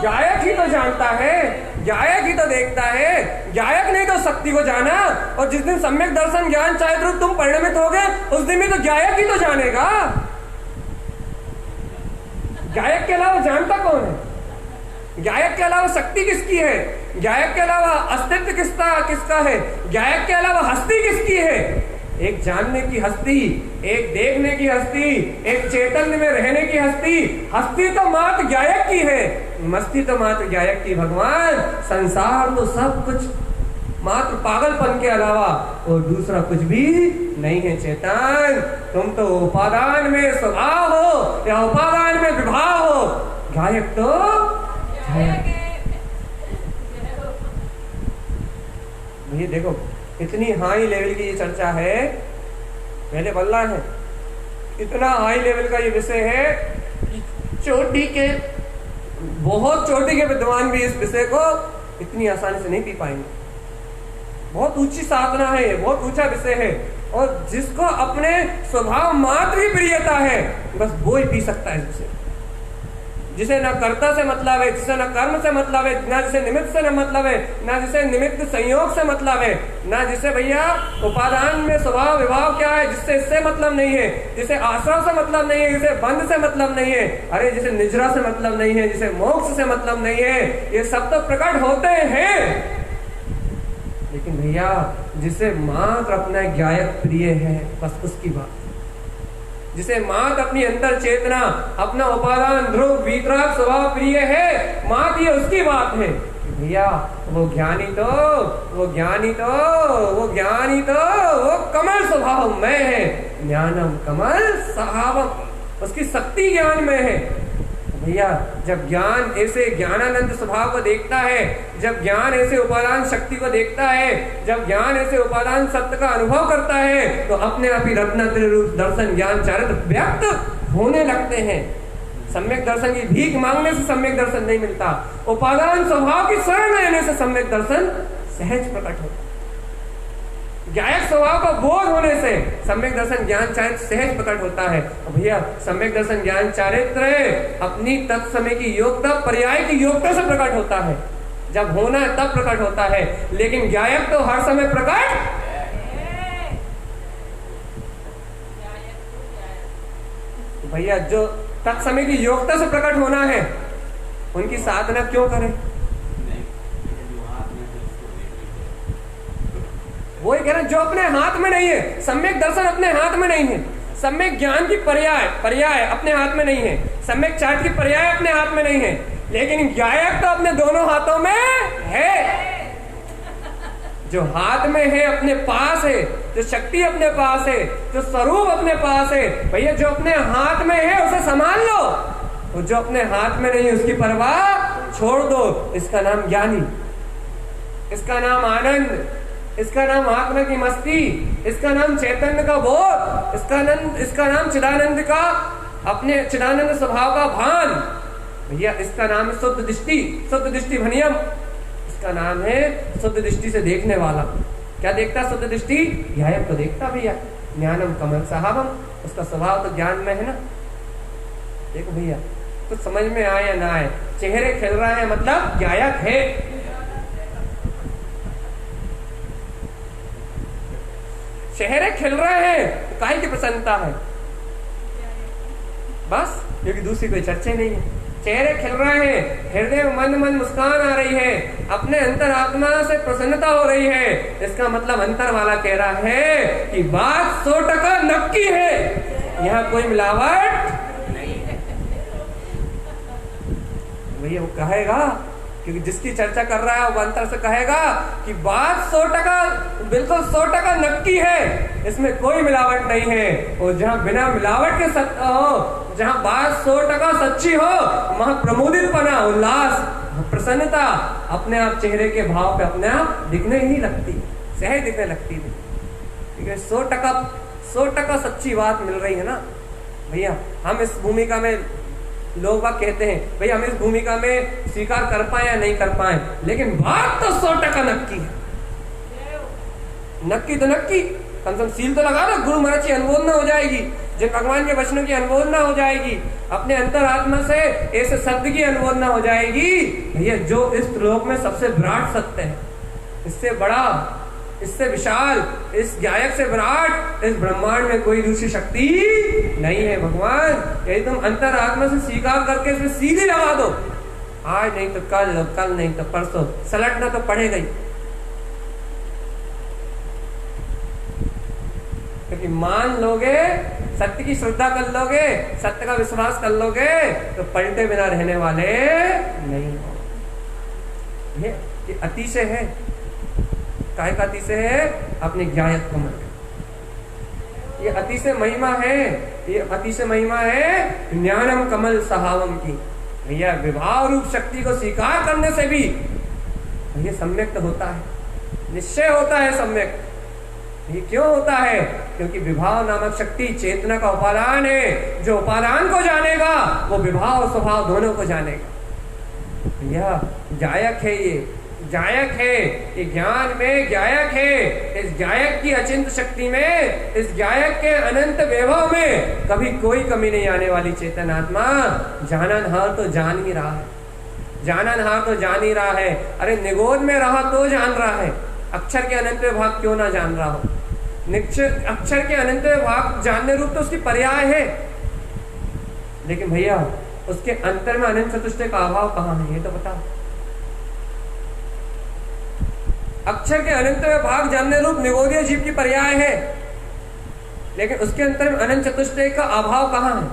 गायक ही तो जानता है, गायक ही तो देखता है। गायक नहीं तो शक्ति को जाना। और जिस दिन सम्यक दर्शन ज्ञान चरित्र तुम परिणमित हो गए, उस दिन में तो गायक ही तो जानेगा। गायक के अलावा जानता कौन है? गायक के अलावा शक्ति किसकी है? गायक के अलावा अस्तित्व किसका है? गायक के अलावा हस्ती किसकी है? एक जानने की हस्ती, एक देखने की हस्ती, एक चैतन्य में रहने की हस्ती। हस्ती तो मात्र गायक की है, मस्ती तो मात्र गायक की। भगवान संसार तो सब कुछ मात्र पागलपन के अलावा और दूसरा कुछ भी नहीं है। चेतन तुम तो उपादान में स्वभाव हो या उपादान में विभाव हो, गायक तो ये देखो इतनी हाई लेवल की ये चर्चा है, पहले बोलना है इतना हाई लेवल का ये विषय है कि चोटी के बहुत चोटी के विद्वान भी इस विषय को इतनी आसानी से नहीं पी पाएंगे। बहुत ऊंची साधना है, बहुत ऊंचा विषय है, और जिसको अपने स्वभाव मात्र ही प्रियता है बस वो ही पी सकता है इस विषय। जिसे न कर्ता से मतलब है, जिसे न कर्म से मतलब है, ना जिसे निमित्त से न मतलब है, ना जिसे निमित्त संयोग से मतलब है, ना जिसे भैया उपादान में स्वभाव विभाव क्या है जिससे इससे मतलब नहीं है, जिसे आश्रव से मतलब नहीं है, जिसे बंध से मतलब नहीं है, अरे जिसे निजरा से मतलब नहीं है, जिसे मोक्ष से मतलब नहीं है, ये सब तो प्रकट होते हैं। लेकिन भैया जिसे मात्र अपना गायक प्रिय है बस उसकी बात, जिसे मात्र अपनी अंतर चेतना अपना उपादान ध्रुव वीतराग स्वभाव प्रिय है, मात्र ये उसकी बात है। भैया वो ज्ञानी तो वो कमल स्वभाव में है। ज्ञानम कमल सहावम, उसकी शक्ति ज्ञान में है। भैया जब ज्ञान ऐसे ज्ञानानंद स्वभाव को देखता है, जब ज्ञान ऐसे उपादान शक्ति को देखता है, जब ज्ञान ऐसे उपादान सत्य का अनुभव करता है, तो अपने आप ही रत्नात्रय रूप दर्शन ज्ञान चरित्र व्यक्त होने लगते हैं। सम्यक दर्शन की भीख मांगने से सम्यक दर्शन नहीं मिलता, उपादान स्वभाव की शरण लेने से सम्यक दर्शन सहज प्रकट होता। गायक स्वभाव का बोध होने से सम्यक दर्शन ज्ञान चरित्र सहज प्रकट होता है। भैया सम्यक दर्शन ज्ञान चरित्र अपनी तत्समय की योग्यता पर्याय की योग्यता से प्रकट होता है। जब होना है तब प्रकट होता है, लेकिन गायक तो हर समय प्रकट। भैया जो तत्समय की योग्यता से प्रकट होना है उनकी साधना क्यों करें? वही कह रहे हैं जो अपने हाथ में नहीं है। सम्यक दर्शन अपने हाथ में नहीं है, सम्यक ज्ञान की पर्याय अपने हाथ में नहीं है, सम्यक चरित्र की पर्याय अपने हाथ में नहीं है, लेकिन गायक तो अपने दोनों हाथों में है। जो हाथ में है अपने पास है, जो शक्ति अपने पास है, जो स्वरूप अपने पास है, भैया जो अपने हाथ में है उसे संभाल लो, और जो अपने हाथ में नहीं है उसकी परवाह छोड़ दो। इसका नाम ज्ञानी, इसका नाम आनंद, इसका नाम आत्मा की मस्ती, इसका नाम चैतन्य का बोध, इसका नाम चिदानंद का अपने चिदानंद स्वभाव का भान। भैया इसका नाम शुद्ध दृष्टि भनियम, इसका नाम है शुद्ध दृष्टि से देखने वाला। क्या देखता शुद्ध दृष्टि? ध्यायक को देखता भैया। ज्ञानम कमल सहावम, उसका स्वभाव तो ज्ञान में है ना। देखो भैया, कुछ समझ में आए या ना आए, चेहरे खिल रहे हैं मतलब ज्ञायक है। चेहरे खिल रहे हैं तो काहे की प्रसन्नता है? बस, क्योंकि दूसरी कोई चर्चा नहीं है। चेहरे खिल रहे हैं, हृदय में मंद मंद मुस्कान आ रही है, अपने अंतर आत्मा से प्रसन्नता हो रही है। इसका मतलब अंतर वाला कह रहा है कि बात 100% नक्की है, यहाँ कोई मिलावट नहीं है। भैया वो कहेगा, क्योंकि जिसकी चर्चा कर रहा है वो अंतर से कहेगा कि बात 100% बिल्कुल 100% नक्की है, इसमें कोई मिलावट नहीं है। और जहाँ बिना मिलावट के सत्य हो, जहाँ बात 100% सच्ची हो, वहां प्रमोदितपना, उल्लास, प्रसन्नता अपने आप चेहरे के भाव पे अपने आप दिखने ही लगती, सहज दिखने लगती है। क्योंकि 100% सच्ची बात मिल रही है ना भैया। हम इस भूमिका में, लोग बात कहते हैं भाई हम इस भूमिका में स्वीकार कर पाए या नहीं कर पाए, लेकिन बात तो 100% नक्की है। नक्की तो नक्की, कम से कम सील तो लगा दो, गुरु महाराज की अनुमोदना हो जाएगी, जब भगवान के वचनों की अनुमोदना हो जाएगी, अपने अंतर आत्मा से ऐसे सत्य की अनुमोदना हो जाएगी भैया, जो इस लोक में सबसे विराट सत्य है, इससे बड़ा, इससे विशाल, इस गायक से विराट इस ब्रह्मांड में कोई दूसरी शक्ति नहीं है। भगवान यदि तुम अंतर आत्मा से स्वीकार करके इसमें सीधी लगा दो, आज नहीं तो कल, कल नहीं तो परसों, सलटना तो पड़ेगा ही। क्योंकि मान लोगे, सत्य की श्रद्धा कर लोगे, सत्य का विश्वास कर लोगे, तो पलटे बिना रहने वाले नहीं हो। ये अतिशय है। काय का अतिशय है? अपने ज्ञायक को मन। ये अतिशय महिमा है, ये अतिशय महिमा है ज्ञानम कमल सहावम की। भैया विभाव रूप शक्ति को स्वीकार करने से भी ये सम्यक होता है, निश्चय होता है सम्यक। ये क्यों होता है? क्योंकि विभाव नामक शक्ति चेतना का उपादान है। जो उपादान को जानेगा वो विभाव और स्वभाव दोनों को जानेगा। यह जायक है, ये जायक है, ये ज्ञान में जायक है। इस जायक की अचिंत शक्ति में, इस जायक के अनंत वैभव में कभी कोई कमी नहीं आने वाली। चेतन आत्मा जाननहार तो जान ही रहा है, जाननहार तो जान ही रहा है। अरे निगोद में रहा तो जान रहा है, अक्षर के अनंत भाग क्यों ना जान रहा हो। अक्षर के अनंत भाग जानने रूप तो उसकी पर्याय है, लेकिन भैया उसके अंतर में अनंत चतुष्टय का अभाव कहाँ है ये तो बताओ। अक्षर के अनंत भाग जानने रूप निगोदीय जीव की पर्याय है, लेकिन उसके अंतर में अनंत चतुष्टय का अभाव कहाँ है?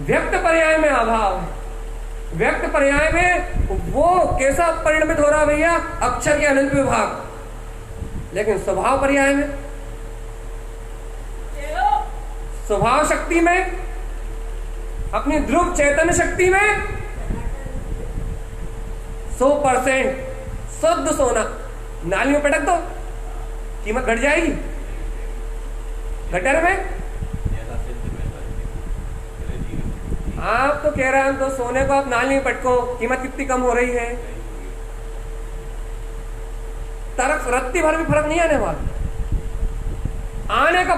व्यक्त पर्याय में अभाव है। व्यक्त पर्याय में वो कैसा परिणमित हो रहा भैया? अक्षर के अनंत विभाग। लेकिन स्वभाव पर्याय में, स्वभाव शक्ति में, अपनी ध्रुव चैतन्य शक्ति में 100% शुद्ध सोना नाली में पटक दो, कीमत घट जाएगी। गटर में आप तो कह रहे हैं तो सोने को आप नाली में पटको, कीमत कितनी कम हो रही है। तरक रत्ती भर भी फर्क नहीं आने वाला। आने का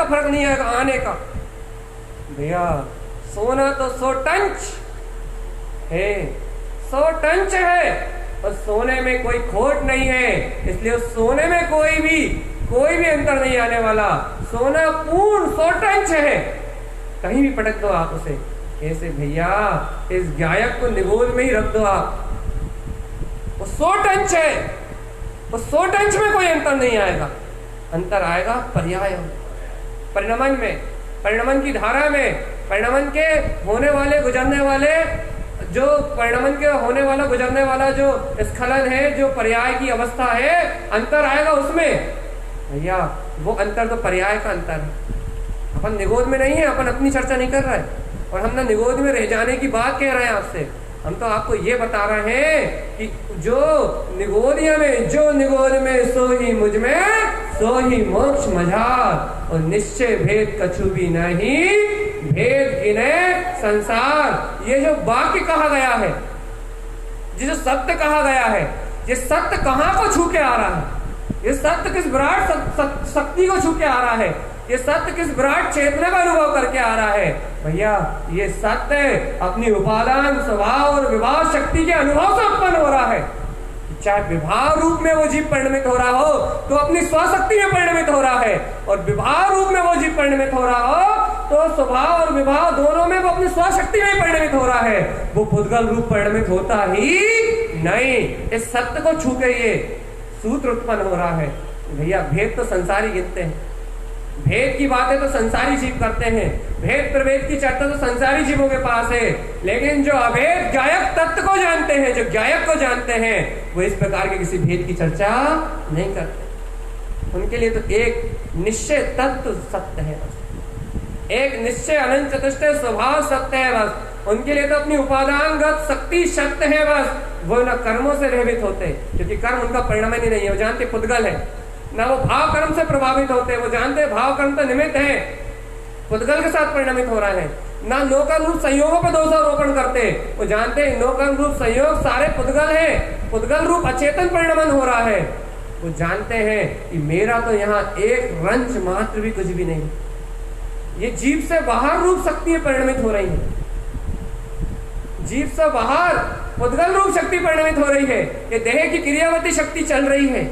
फर्क नहीं आएगा, आने का। भैया सोना तो 100 टंच है, 100 टंच है, और सोने में कोई खोट नहीं है, इसलिए सोने में कोई भी अंतर नहीं आने वाला। सोना पूर्ण 100 टंच है, कहीं भी पटक दो आप उसे। कैसे भैया? इस गायक को निगोद में ही रख दो आप, वो 100 टंच है, वो 100 टंच में कोई अंतर नहीं आएगा। अंतर आएगा पर्याय, परिणमन में, परिणमन की धारा में, परिणमन के होने वाले गुजरने वाले, जो परिणमन के होने वाला गुजरने वाला जो स्खलन है, जो पर्याय की अवस्था है, अंतर आएगा उसमें। भैया वो अंतर तो पर्याय का अंतर है। अपन निगोद में नहीं है, अपन अपनी चर्चा नहीं कर रहे हैं, और हम ना निगोद में रह जाने की बात कह रहे हैं आपसे। हम तो आपको ये बता रहे हैं कि जो निगोदिया में, जो निगोद में सो ही मुझ में, सो ही मोक्ष मझार, और निश्चय भेद कछु भी नहीं, भेद गिने संसार। ये जो वाक्य कहा गया है, जो सत्य कहा गया है, ये सत्य कहाँ को छू के आ रहा है? ये सत्य किस विराट शक्ति को छू के आ रहा है? ये सत्य किस विराट चेतना का अनुभव करके आ रहा है? भैया ये सत्य अपनी उपादान स्वभाव और विभाव शक्ति के अनुभव से उत्पन्न हो रहा है। चाहे विभाव रूप में वो जीव परिणमित हो रहा हो तो अपनी स्वशक्ति में परिणमित हो रहा है, और विभाव रूप में वो जीव परिणमित हो रहा हो तो स्वभाव और विभाव दोनों में वो अपनी स्वशक्ति में परिणमित हो रहा है। वो पुद्गल रूप परिणमित होता ही नहीं। इस सत्य को छू के ये सूत्र उत्पन्न हो रहा है। भैया भेद तो संसारी गिनते हैं, भेद की बातें तो संसारी जीव करते हैं, भेद प्रभेद की चर्चा तो संसारी जीवों के पास है, लेकिन जो अभेद ज्ञायक तत्व को जानते हैं, जो ज्ञायक को जानते हैं, वो इस प्रकार के किसी भेद की चर्चा नहीं करते। उनके लिए तो एक निश्चय तत्व सत्य है बस, एक निश्चय अनंत चतुष्टय स्वभाव सत्य है बस। उनके लिए तो अपनी उपादानगत शक्ति सत्य है बस। वो न कर्मों से रहित होते, क्योंकि कर्म उनका परिणाम ही नहीं है। वो जानते पुद्गल है, ना वो भाव कर्म से प्रभावित होते। वो जानते भाव कर्म तो निमित्त है, पुद्गल के साथ परिणमित हो रहा है। ना नो कर्म रूप संयोगों पर दोषारोपण करते। वो जानते हैं नो कर्म रूप संयोग सारे पुद्गल है, पुद्गल रूप अचेतन परिणमन हो रहा है। वो जानते हैं कि मेरा तो यहाँ एक रंच मात्र भी कुछ भी नहीं, ये जीव से बाहर रूप शक्ति परिणमित हो रही है, जीव से बाहर पुद्गल रूप शक्ति परिणमित हो रही है। ये देह की क्रियावती शक्ति चल रही है,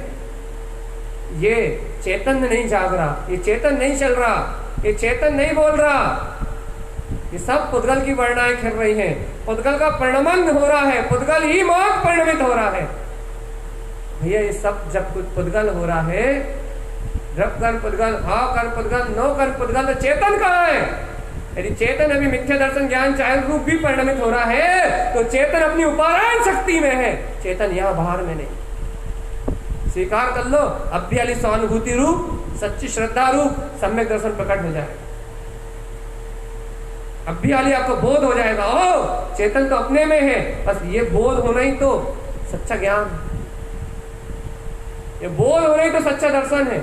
ये चेतन नहीं जाग रहा, ये चेतन नहीं चल रहा, ये चेतन नहीं बोल रहा। ये सब पुद्गल की वर्णाएं खेल रही हैं, पुद्गल का परिणमन हो रहा है, पुद्गल ही मौत परिणमित हो रहा है। भैया ये सब जब कुछ पुद्गल हो रहा है, जब कर्म पुद्गल, भाव कर्म पुद्गल, नो कर्म पुद्गल, तो चेतन कहाँ है? यदि चेतन अभी मिथ्या दर्शन ज्ञान चाहे रूप भी परिणमित हो रहा है, तो चेतन अपनी उपादान शक्ति में है, चेतन यहाँ बाहर में नहीं। स्वीकार कर लो, अब भी अली सहानुभूति रूप, सच्ची श्रद्धा रूप सम्यक दर्शन प्रकट हो जाएगा। अब भी अली आपको बोध हो जाएगा, ओ चेतन तो अपने में है, बस ये बोध होना ही तो सच्चा ज्ञान, ये बोध होना ही तो सच्चा दर्शन है।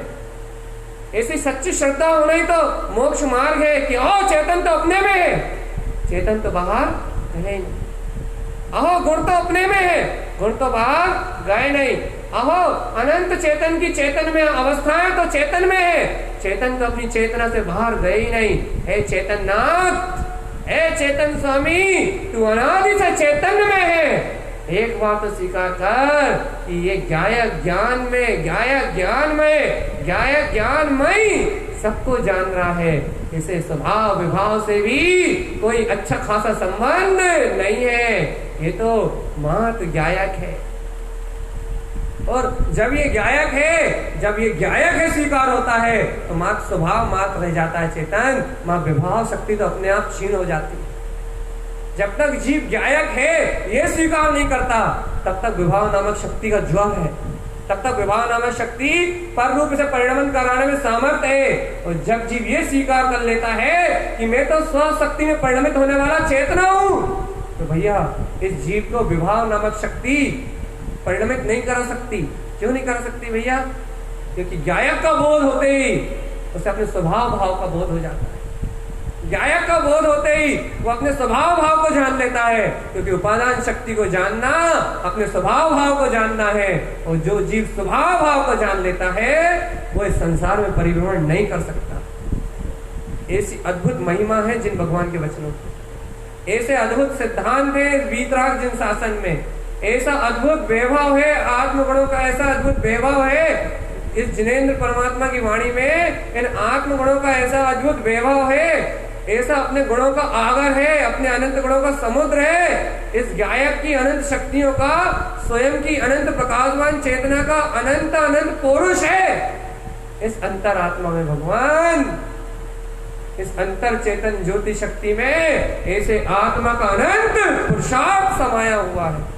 ऐसी सच्ची श्रद्धा होना ही तो मोक्ष मार्ग है कि ओ चेतन तो अपने में है, चेतन तो बाहर है नहीं। अहो गुण तो अपने में है, गुण तो बाहर गए नहीं। अहो अनंत चेतन की चेतन में अवस्थाएं तो चेतन में है, चेतन तो अपनी चेतना से बाहर गए ही नहीं। हे चेतन नाथ, हे चेतन स्वामी, तू अनादि से चेतन में है। एक बात तो स्वीकार कर कि ये ज्ञायक ज्ञान में, ज्ञायक ज्ञान में, ज्ञायक ज्ञान में सबको जान रहा है। इसे स्वभाव विभाव से भी कोई अच्छा खासा संबंध नहीं है, ये तो मात्र ज्ञायक है। और जब ये ज्ञायक है, जब ये ज्ञायक है स्वीकार होता है, तो मात्र स्वभाव मात्र रह जाता है चेतन, मात्र विभाव शक्ति तो अपने आप क्षीण हो जाती है। जब तक जीव ज्ञायक है ये स्वीकार नहीं करता, तब तक विभाव नामक शक्ति का ज्वर है, तब तक विभाव नामक शक्ति पर रूप से परिणमन कराने में सामर्थ्य है। और जब जीव ये स्वीकार कर लेता है कि मैं तो स्व शक्ति में परिणमित होने वाला चेतना हूं, तो भैया इस जीव को विभाव नामक शक्ति परिणमित नहीं करा सकती। क्यों नहीं करा सकती भैया? क्योंकि ज्ञायक का बोध होते ही उसे अपने स्वभाव भाव का बोध हो जाता है। ज्ञायक का बोध होते ही वो अपने स्वभाव भाव को जान लेता है, क्योंकि उपादान शक्ति को जानना अपने स्वभाव भाव को जानना है। और जो जीव स्वभाव भाव को जान लेता है वो इस संसार में परिभ्रमण नहीं कर सकता। ऐसी अद्भुत महिमा है जिन भगवान के वचनों की, ऐसे अद्भुत सिद्धांत है वीतराग जिन शासन में, ऐसा अद्भुत वैभव है आत्मगुणों का, ऐसा अद्भुत वैभव है इस जिनेंद्र परमात्मा की वाणी में। इन आत्मगुणों का ऐसा अद्भुत वैभव है, ऐसा अपने गुणों का आगर है, अपने अनंत गुणों का समुद्र है। इस गायक की अनंत शक्तियों का, स्वयं की अनंत प्रकाशवान चेतना का अनंत अनंत पुरुष है। इस अंतरात्मा में भगवान, इस अंतर चेतन ज्योति शक्ति में ऐसे आत्मा का अनंत पुरुषार्थ समाया हुआ है।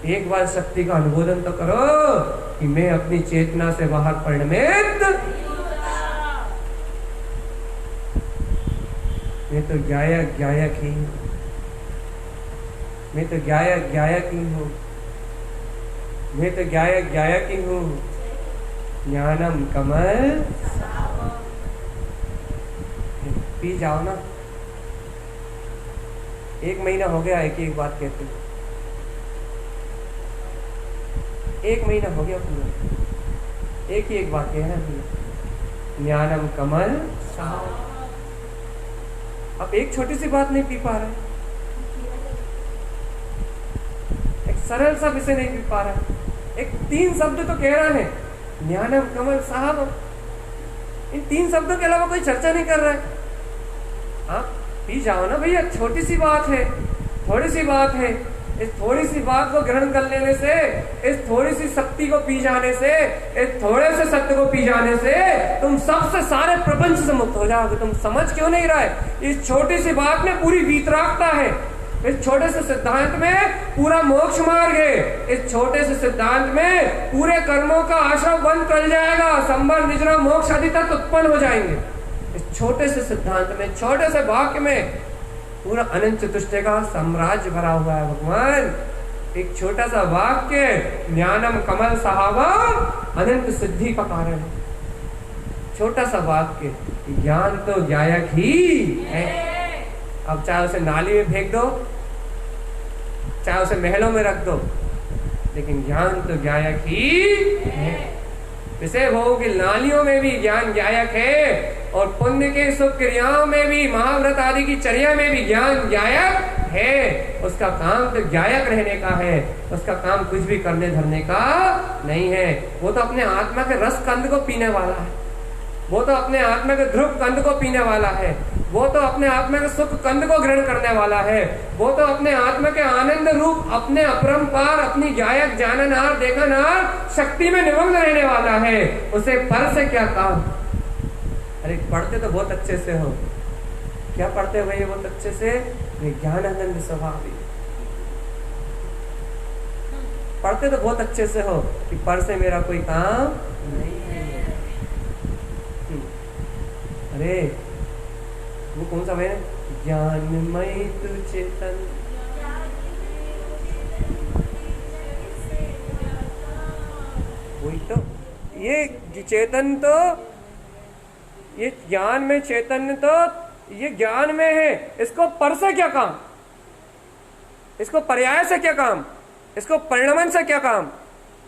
एक बार शक्ति का अनुमोदन तो करो कि मैं अपनी चेतना से बाहर परिणमित, मैं तो ज्ञायक ज्ञायक ही हूँ, मैं तो ज्ञायक ज्ञायक ही हूँ, मैं तो ज्ञायक ज्ञायक ही हूँ। ज्ञानम कमल, पी जाओ ना। 1 महीना हो गया एक बात कहते हैं, 1 महीना हो गया पूरा, एक ही एक वाक्य है ना, ज्ञानम कमल सहाव। अब एक छोटी सी बात नहीं पी पा रहा है, एक सरल सा विषय नहीं पी पा रहा है, एक 3 शब्द तो कह रहा है, ज्ञानम कमल साहब। इन 3 शब्दों के अलावा कोई चर्चा नहीं कर रहा है। आप पी जाओ ना भैया, छोटी सी बात है, थोड़ी सी बात है। इस थोड़ी सी बात को ग्रहण कर लेने से, इस थोड़ी सी शक्ति को पी जाने से, इस थोड़े से सत्य को पी जाने से तुम सबसे सारे प्रपंच से मुक्त हो जाओगे। तुम समझ क्यों नहीं रहे? इस छोटी सी बात में पूरी वीतरागता है, इस छोटे से सिद्धांत में पूरा मोक्ष मार्ग है, इस छोटे से सिद्धांत में पूरे कर्मों का आश्रम बंद कर जाएगा, संबर निजरा मोक्ष आदि तक उत्पन्न हो जाएंगे। इस छोटे से सिद्धांत में, छोटे से वाक्य में पूरा अनंत चतुष्टय का साम्राज्य भरा हुआ है। भगवान एक छोटा सा वाक्य, ज्ञानम कमल सहावा, अनंत सिद्धि का कारण है। छोटा सा वाक्य, ज्ञान तो ज्ञायक ही है। अब चाहे उसे नाली में फेंक दो, चाहे उसे महलों में रख दो, लेकिन ज्ञान तो ज्ञायक ही है। विषय भोग की नालियों में भी ज्ञान ज्ञायक है, और पुण्य के शुभ क्रियाओं में भी, महाव्रत आदि की चर्या में भी ज्ञान ज्ञायक है। उसका काम तो ज्ञायक रहने का है, उसका काम कुछ भी करने धरने का नहीं है। वो तो अपने आत्मा के रस कंद को पीने वाला है, वो तो अपने आत्मा के ध्रुव कंद को पीने वाला है, वो तो अपने आत्मा के सुख कंद को ग्रहण करने वाला है, वो तो अपने आत्मा के आनंद रूप, अपने अपरंपार, अपनी ज्ञायक जाननार देखनार शक्ति में निमग्न रहने वाला है। उसे पर से क्या काम? अरे पढ़ते तो बहुत अच्छे से हो, क्या पढ़ते हुए बहुत अच्छे से? ज्ञानानंद स्वभाव। पढ़ते तो बहुत अच्छे से हो कि पर से मेरा कोई काम नहीं है। अरे वो कौन सा है? ज्ञानमय तू चेतन, वही तो ये चेतन, तो ये ज्ञान में चैतन्य, तो ये ज्ञान में है। इसको पर से क्या काम? इसको पर्याय से क्या काम? इसको परिणमन से क्या काम?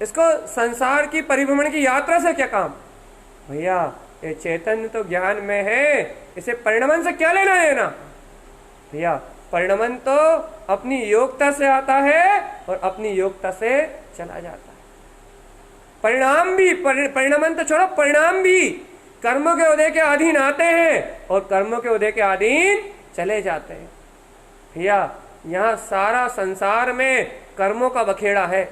इसको संसार की परिभ्रमण की यात्रा से क्या काम? भैया ये चैतन्य तो ज्ञान में है, इसे परिणमन से क्या लेना देना? भैया परिणमन तो अपनी योग्यता से आता है और अपनी योग्यता से चला जाता है। परिणाम भी, परिणमन तो छोड़ो, परिणाम भी कर्मों के उदय के अधीन आते हैं और कर्मों के उदय के अधीन चले जाते हैं। भैया यहाँ सारा संसार में कर्मों का बखेड़ा है,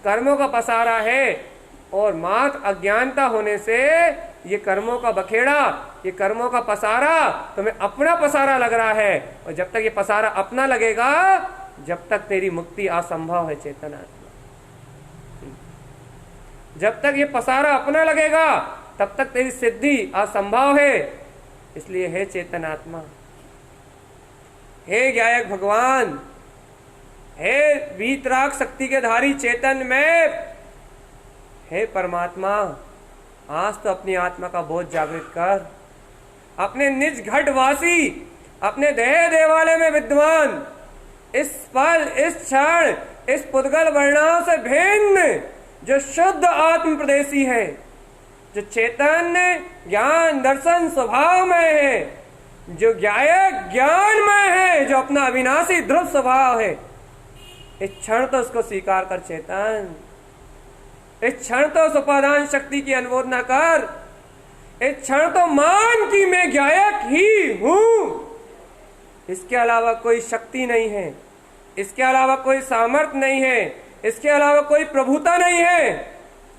कर्मों का पसारा है, और मात्र अज्ञानता होने से ये कर्मों का बखेड़ा, ये कर्मों का पसारा तुम्हें अपना पसारा लग रहा है। और जब तक ये पसारा अपना लगेगा, जब तक तेरी मुक्ति असंभव है चेतन आत्मा। जब तक ये पसारा अपना लगेगा, तब तक तेरी सिद्धि असंभव है। इसलिए हे चेतन आत्मा, हे ज्ञायक भगवान, हे वीतराग शक्ति के धारी चेतन में, हे परमात्मा, आज तो अपनी आत्मा का बोध जागृत कर। अपने निज घटवासी, अपने देह देवालय में विद्वान, इस पल, इस क्षण, इस पुद्गल वर्णाओं से भिन्न जो शुद्ध आत्म प्रदेशी है, जो चैतन्य ज्ञान दर्शन स्वभाव में है, जो ज्ञायक ज्ञान में है, जो अपना अविनाशी ध्रुव स्वभाव है, इस क्षण तो उसको स्वीकार कर चेतन। इस क्षण तो उस उपादान शक्ति की अनुमोदना कर। इस क्षण तो मान कि मैं ज्ञायक ही हूं, इसके अलावा कोई शक्ति नहीं है, इसके अलावा कोई सामर्थ्य नहीं है, इसके अलावा कोई प्रभुता नहीं है।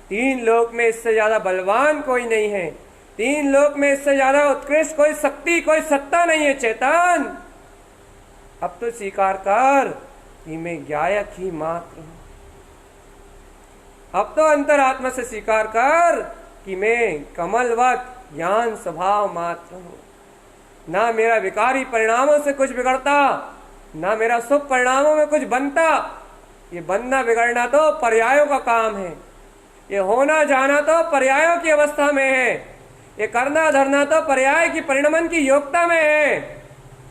3 लोक में इससे ज्यादा बलवान कोई नहीं है, 3 लोक में इससे ज्यादा उत्कृष्ट कोई शक्ति, कोई सत्ता नहीं है। चेतन अब तो स्वीकार कर कि मैं ज्ञायक ही मात्र हूं। अब तो अंतरात्मा से स्वीकार कर कि मैं कमलवत ज्ञान स्वभाव मात्र हूं। ना मेरा विकारी परिणामों से कुछ बिगड़ता, ना मेरा शुभ परिणामों में कुछ बनता। ये बनना बिगड़ना तो पर्यायों का काम है, ये होना जाना तो पर्यायों की अवस्था में है, ये करना धरना तो पर्याय की परिणमन की योग्यता में है।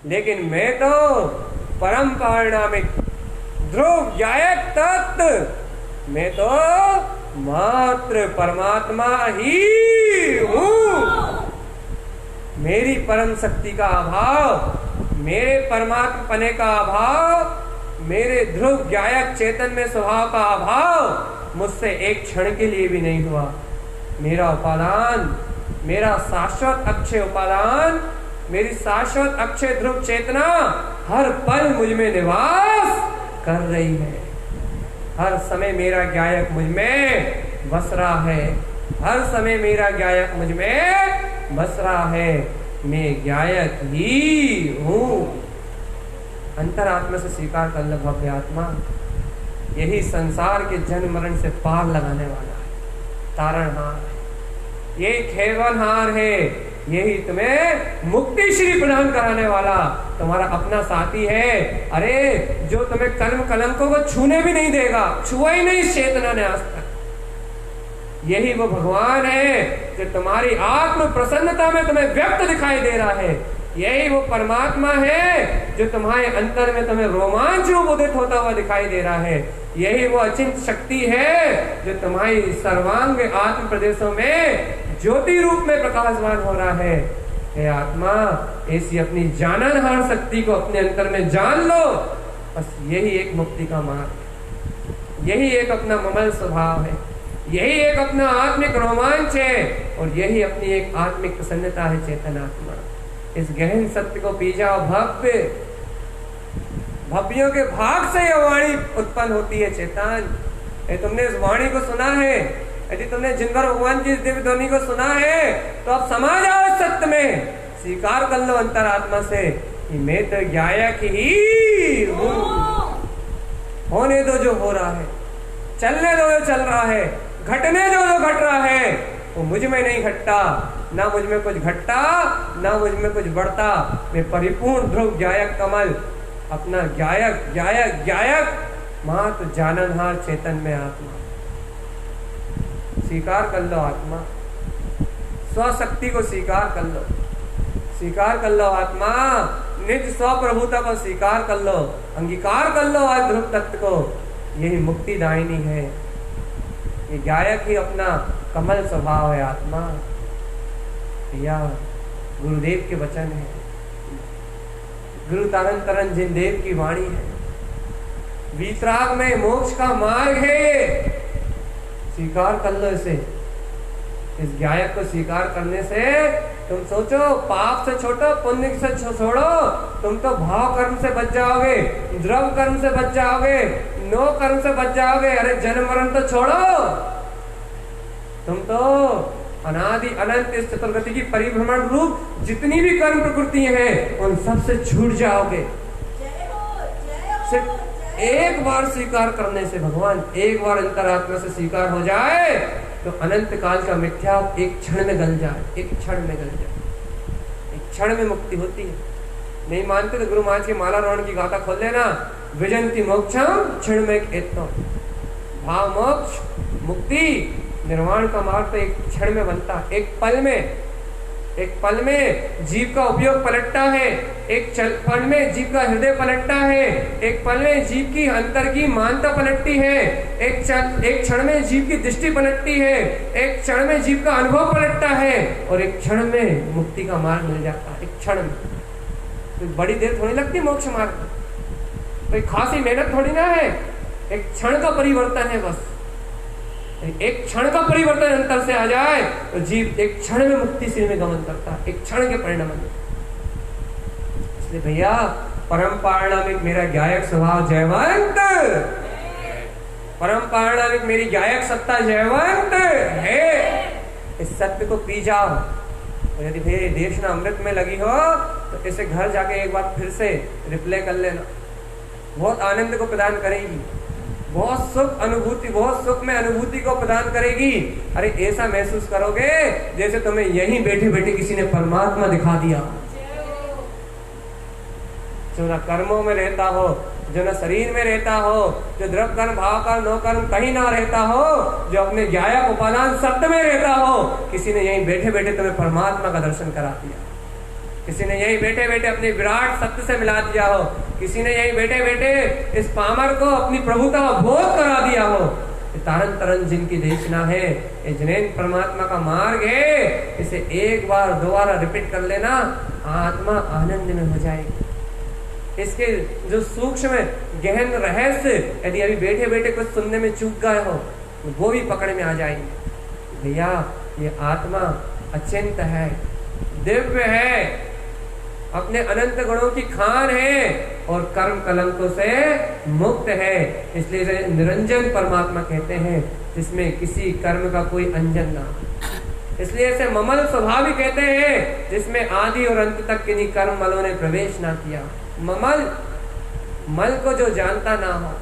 लेकिन मैं तो परम पारिणामिक ध्रुव ज्ञायक तत्व, मैं तो मात्र परमात्मा ही हूँ। मेरी परम शक्ति का अभाव, मेरे परमात्मा पने का अभाव, मेरे ध्रुव ज्ञायक चेतन में स्वभाव का अभाव मुझसे एक क्षण के लिए भी नहीं हुआ। मेरा उपादान, मेरा शाश्वत अक्षय उपादान, मेरी शाश्वत अक्षय ध्रुव चेतना हर पल मुझ में निवास कर रही है। हर समय मेरा ज्ञायक मुझ में बस रहा है। हर समय मेरा ज्ञायक मुझ में बस रहा है। मैं ज्ञायक ही हूँ। अंतरात्मा से स्वीकार कर लो भव्य आत्मा। यही संसार के जन्म मरण से पार लगाने वाला है, तारणहार है, यही खेवनहार है, यही तुम्हें मुक्ति श्री प्रदान कराने वाला तुम्हारा अपना साथी है। अरे जो तुम्हें कर्म कलंकों को छूने भी नहीं देगा, छुआ ही नहीं चेतना ने आज तक। यही वो भगवान है जो तुम्हारी आत्म प्रसन्नता में तुम्हें व्यक्त दिखाई दे रहा है। यही वो परमात्मा है जो तुम्हारे अंतर में तुम्हें रोमांच रूप उदित होता हुआ दिखाई दे रहा है। यही वो अचिंत शक्ति है जो तुम्हारी सर्वांग आत्म प्रदेशों में ज्योति रूप में प्रकाशवान हो रहा है। हे आत्मा, ऐसी अपनी जाननहार शक्ति को अपने अंतर में जान लो। बस यही एक मुक्ति का मार्ग है, यही एक अपना ममल स्वभाव है, यही एक अपना आत्मिक रोमांच है और यही अपनी एक आत्मिक प्रसन्नता है। चेतन आत्मा, इस गहन सत्य को पी जाओ। भव्य भव्यों के भाग से यह वाणी उत्पन्न होती है। चेतन, तुमने इस वाणी को सुना है, यदि तुमने जिनभर भगवान की दिव्य ध्वनि को सुना है तो अब समा जाओ इस सत्य में। स्वीकार कर लो अंतरात्मा से कि मैं तो ज्ञायक ही हूँ। होने दो जो हो रहा है, चलने दो जो चल रहा है, घटने दो जो घट रहा है। वो मुझ में नहीं घटता, ना मुझ में कुछ घटता, ना मुझ में कुछ बढ़ता। मैं परिपूर्ण ध्रुव ज्ञायक कमल, अपना ज्ञायक ज्ञायक ज्ञायक मात्र जाननहार चेतन में आत्मा। स्वीकार कर लो आत्मा, स्वशक्ति को स्वीकार कर लो, स्वीकार कर लो आत्मा, निज स्वप्रभुता को स्वीकार कर लो, अंगीकार कर लो आज ध्रुव तत्व को। यही मुक्ति दायिनी है, ये गायक ही अपना कमल स्वभाव है। आत्मा या गुरुदेव के वचन है, गुरु तारण तरन जिन देव की वाणी है। वीतराग में मोक्ष का मार्ग है। स्वीकार कर लो इसे। इस गायक को स्वीकार करने से तुम सोचो, पाप से छोड़ो, पुण्य से छोड़ो, तुम तो भाव कर्म से बच जाओगे, द्रव कर्म से बच जाओगे, नो कर्म से बच जाओगे। अरे जन्म मरण तो छोड़ो, तुम तो अनादि अनंत इस चतुर्गति की परिभ्रमण रूप जितनी भी कर्म प्रकृति हैं उन सब से छूट जाओगे। सिर्फ एक बार स्वीकार करने से, भगवान एक बार अंतरात्मा से स्वीकार हो जाए तो अनंत काल का मिथ्या एक क्षण में गल जाए, एक क्षण में गल जाए, एक क्षण में मुक्ति होती है। नहीं मानते तो गुरु महाराज की माला रोहण की गाथा खोल लेना। विजंती मोक्षम क्षण में एतो, भाव मोक्ष मुक्ति निर्वाण का मार्ग तो एक क्षण में बनता है। एक पल में, एक पल में जीव का उपयोग पलटता है, एक पल में जीव का हृदय पलटता है, एक पल में जीव की अंतर की मानता पलटती है, एक क्षण में जीव की दृष्टि पलटती है, एक क्षण में जीव का अनुभव पलटता है और एक क्षण में मुक्ति का मार्ग मिल जाता है। एक क्षण में तो बड़ी देर थोड़ी लगती मोक्ष मार्ग में, कोई खासी मेहनत थोड़ी ना है। एक क्षण का परिवर्तन है, बस एक क्षण का परिवर्तन अंतर से आ जाए तो जीव एक क्षण में मुक्ति से में गमन करता है, एक क्षण के परिणाम में। इसलिए भैया परम पारणामिक मेरा गायक स्वभाव जयवंत, परम पारणामिक मेरी गायक सत्ता जयवंत है। इस सत्य को पी जाओ। और यदि भैया देशना अमृत में लगी हो तो इसे घर जाके एक बार फिर से रिप्ले कर लेना, बहुत आनंद को प्रदान करेगी, बहुत सुख अनुभूति, बहुत सुख में अनुभूति को प्रदान करेगी। अरे ऐसा महसूस करोगे जैसे तुम्हें यहीं बैठे बैठे किसी ने परमात्मा दिखा दिया। जो न कर्मों में रहता हो, जो न शरीर में रहता हो, जो द्रव्य कर्म भाव कर्म नो कर्म कहीं ना रहता हो, जो अपने ज्ञायक उपादान सत्य में रहता हो, किसी ने यहीं बैठे बैठे तुम्हें परमात्मा का दर्शन करा दिया। किसी ने यहीं बैठे बैठे अपने विराट सत्य से मिला दिया हो, किसी ने यहीं बैठे बैठे इस पामर को अपनी प्रभुता का बोध करा दिया हो। तारन तरन जिनकी देखना है, ये जिनेन परमात्मा का मार्ग है, इसे एक बार दोबारा रिपीट कर लेना, आत्मा आनंद में हो जाएगी। इसके जो सूक्ष्म गहन रहस्य यदि अभी बैठे बैठे कुछ सुनने में चूक गए हो तो वो भी पकड़ में आ जाएंगे। भैया ये आत्मा अचिंत है, दिव्य है, अपने अनंत गुणों की खान है और कर्म कलंकों से मुक्त है। इसलिए इसे निरंजन परमात्मा कहते हैं, जिसमें किसी कर्म का कोई अंजन ना। इसलिए इसे ममल स्वभाव भी कहते हैं, जिसमें आदि और अंत तक किन्हीं कर्म मलों ने प्रवेश ना किया। ममल, मल को जो जानता ना हो,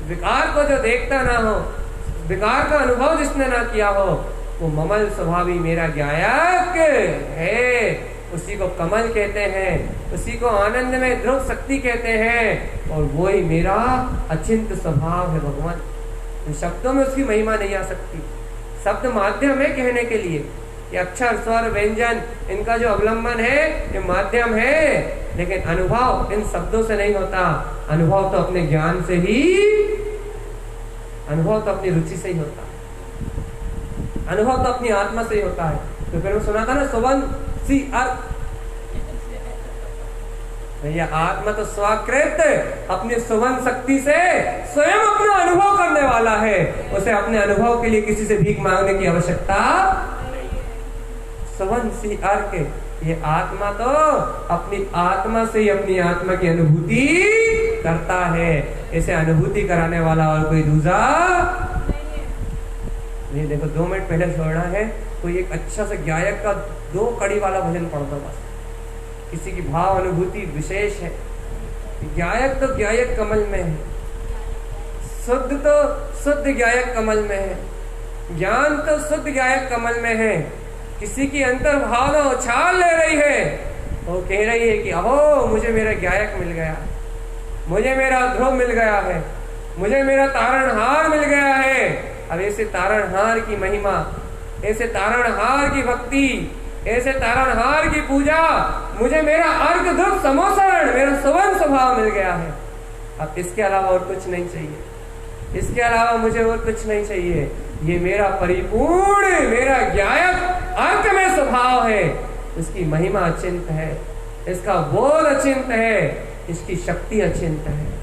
विकार को जो देखता ना हो, विकार का अनुभव जिसने ना किया हो, वो ममल स्वभावी मेरा ज्ञायक है। उसी को कमल कहते हैं, उसी को आनंद में ध्रुव शक्ति कहते हैं, और वो ही मेरा अचिंत स्वभाव है भगवान। इन शब्दों में उसकी महिमा नहीं आ सकती। शब्द माध्यम है कहने के लिए, ये अक्षर स्वर व्यंजन इनका जो अवलंबन है ये माध्यम है, लेकिन अनुभव इन शब्दों से नहीं होता। अनुभव तो अपने ज्ञान से ही, अनुभव तो अपनी रुचि से ही होता है, अनुभव तो अपनी आत्मा से ही होता है। तो फिर वो सुना था ना, सुवन सी अर्थ, भैया आत्मा तो स्वाकृत अपनी सुवन शक्ति से स्वयं अपना अनुभव करने वाला है। उसे अपने अनुभव के लिए किसी से भीख मांगने की आवश्यकता। सुवन सी अर्थ, ये आत्मा तो अपनी आत्मा से ही अपनी आत्मा की अनुभूति करता है। इसे अनुभूति कराने वाला और कोई दूसरा नहीं। देखो 2 मिनट पहले छोड़ना है, कोई एक अच्छा सा गायक का 2 कड़ी वाला भजन पढ़ दो बस। किसी की भाव अनुभूति विशेष है, गायक तो गायक कमल में है, शुद्ध तो शुद्ध गायक कमल में है, ज्ञान तो शुद्ध गायक कमल में है। किसी की अंतर भावना उछाल ले रही है, वो कह रही है कि अहो मुझे मेरा गायक मिल गया, मुझे मेरा ध्रुव मिल गया है, मुझे मेरा तारणहार मिल गया है। अब ऐसे तारणहार की महिमा, ऐसे तारणहार की भक्ति, ऐसे तारणहार की पूजा, मुझे मेरा अर्घ ध्रुव समोसरण, मेरा सुवन स्वभाव मिल गया है। अब इसके अलावा और कुछ नहीं चाहिए, इसके अलावा मुझे और कुछ नहीं चाहिए। ये मेरा परिपूर्ण, मेरा ज्ञायक अर्थ में स्वभाव है। इसकी महिमा अचिंत है, इसका बोध अचिंत है, इसकी शक्ति अचिंत है।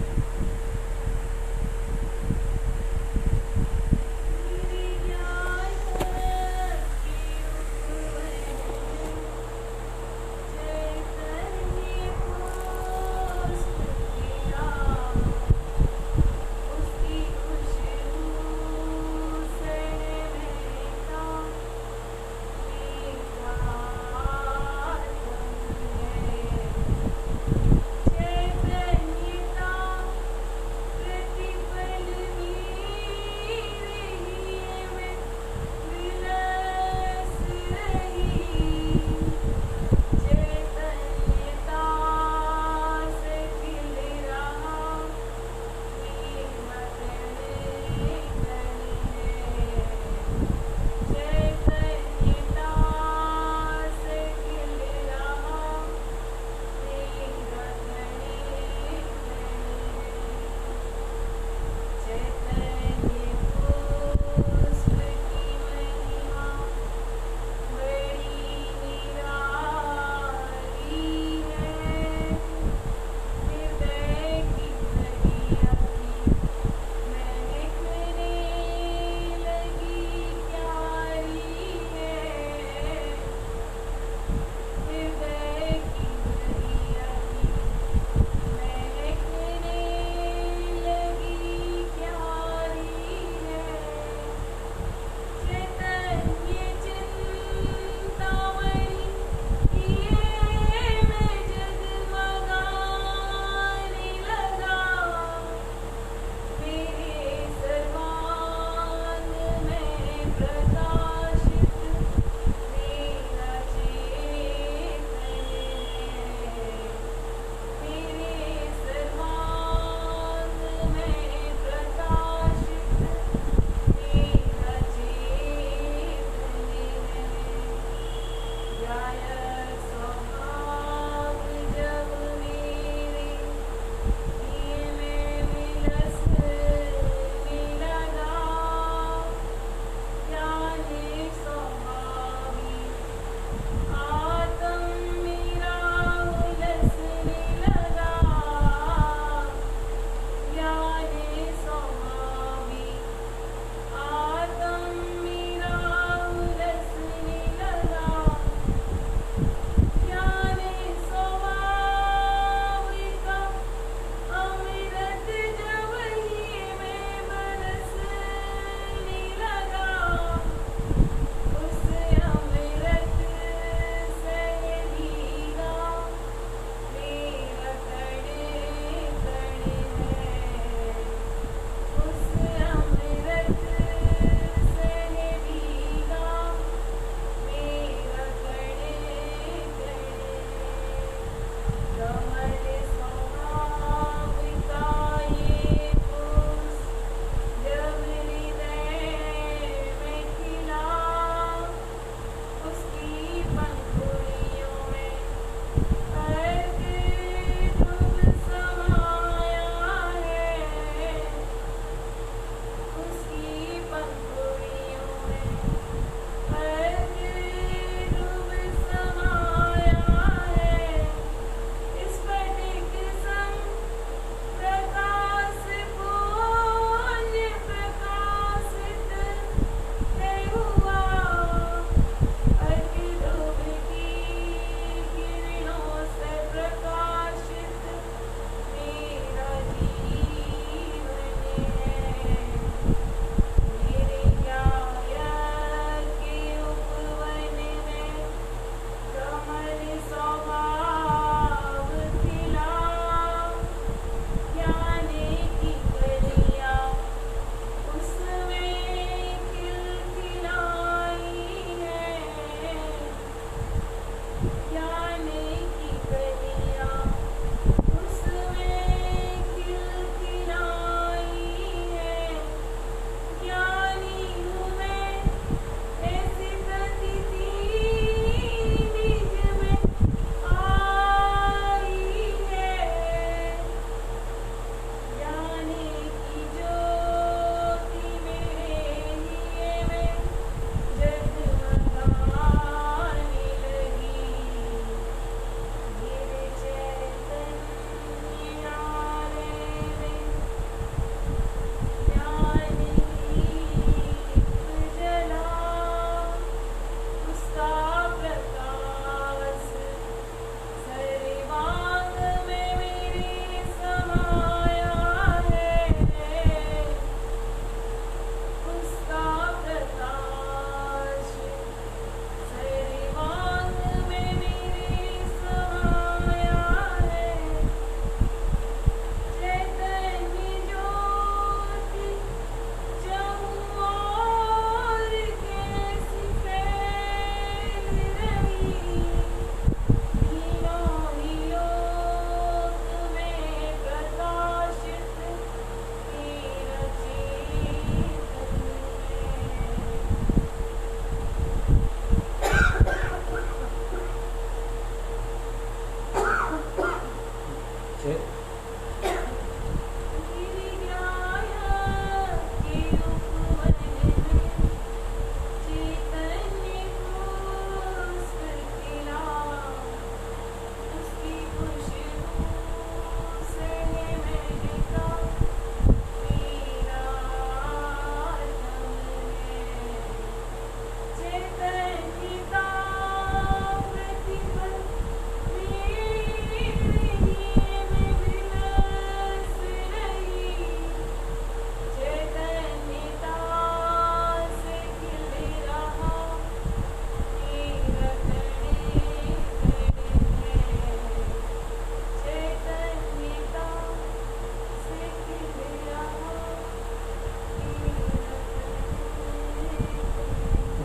चे-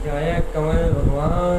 जय कमल भगवान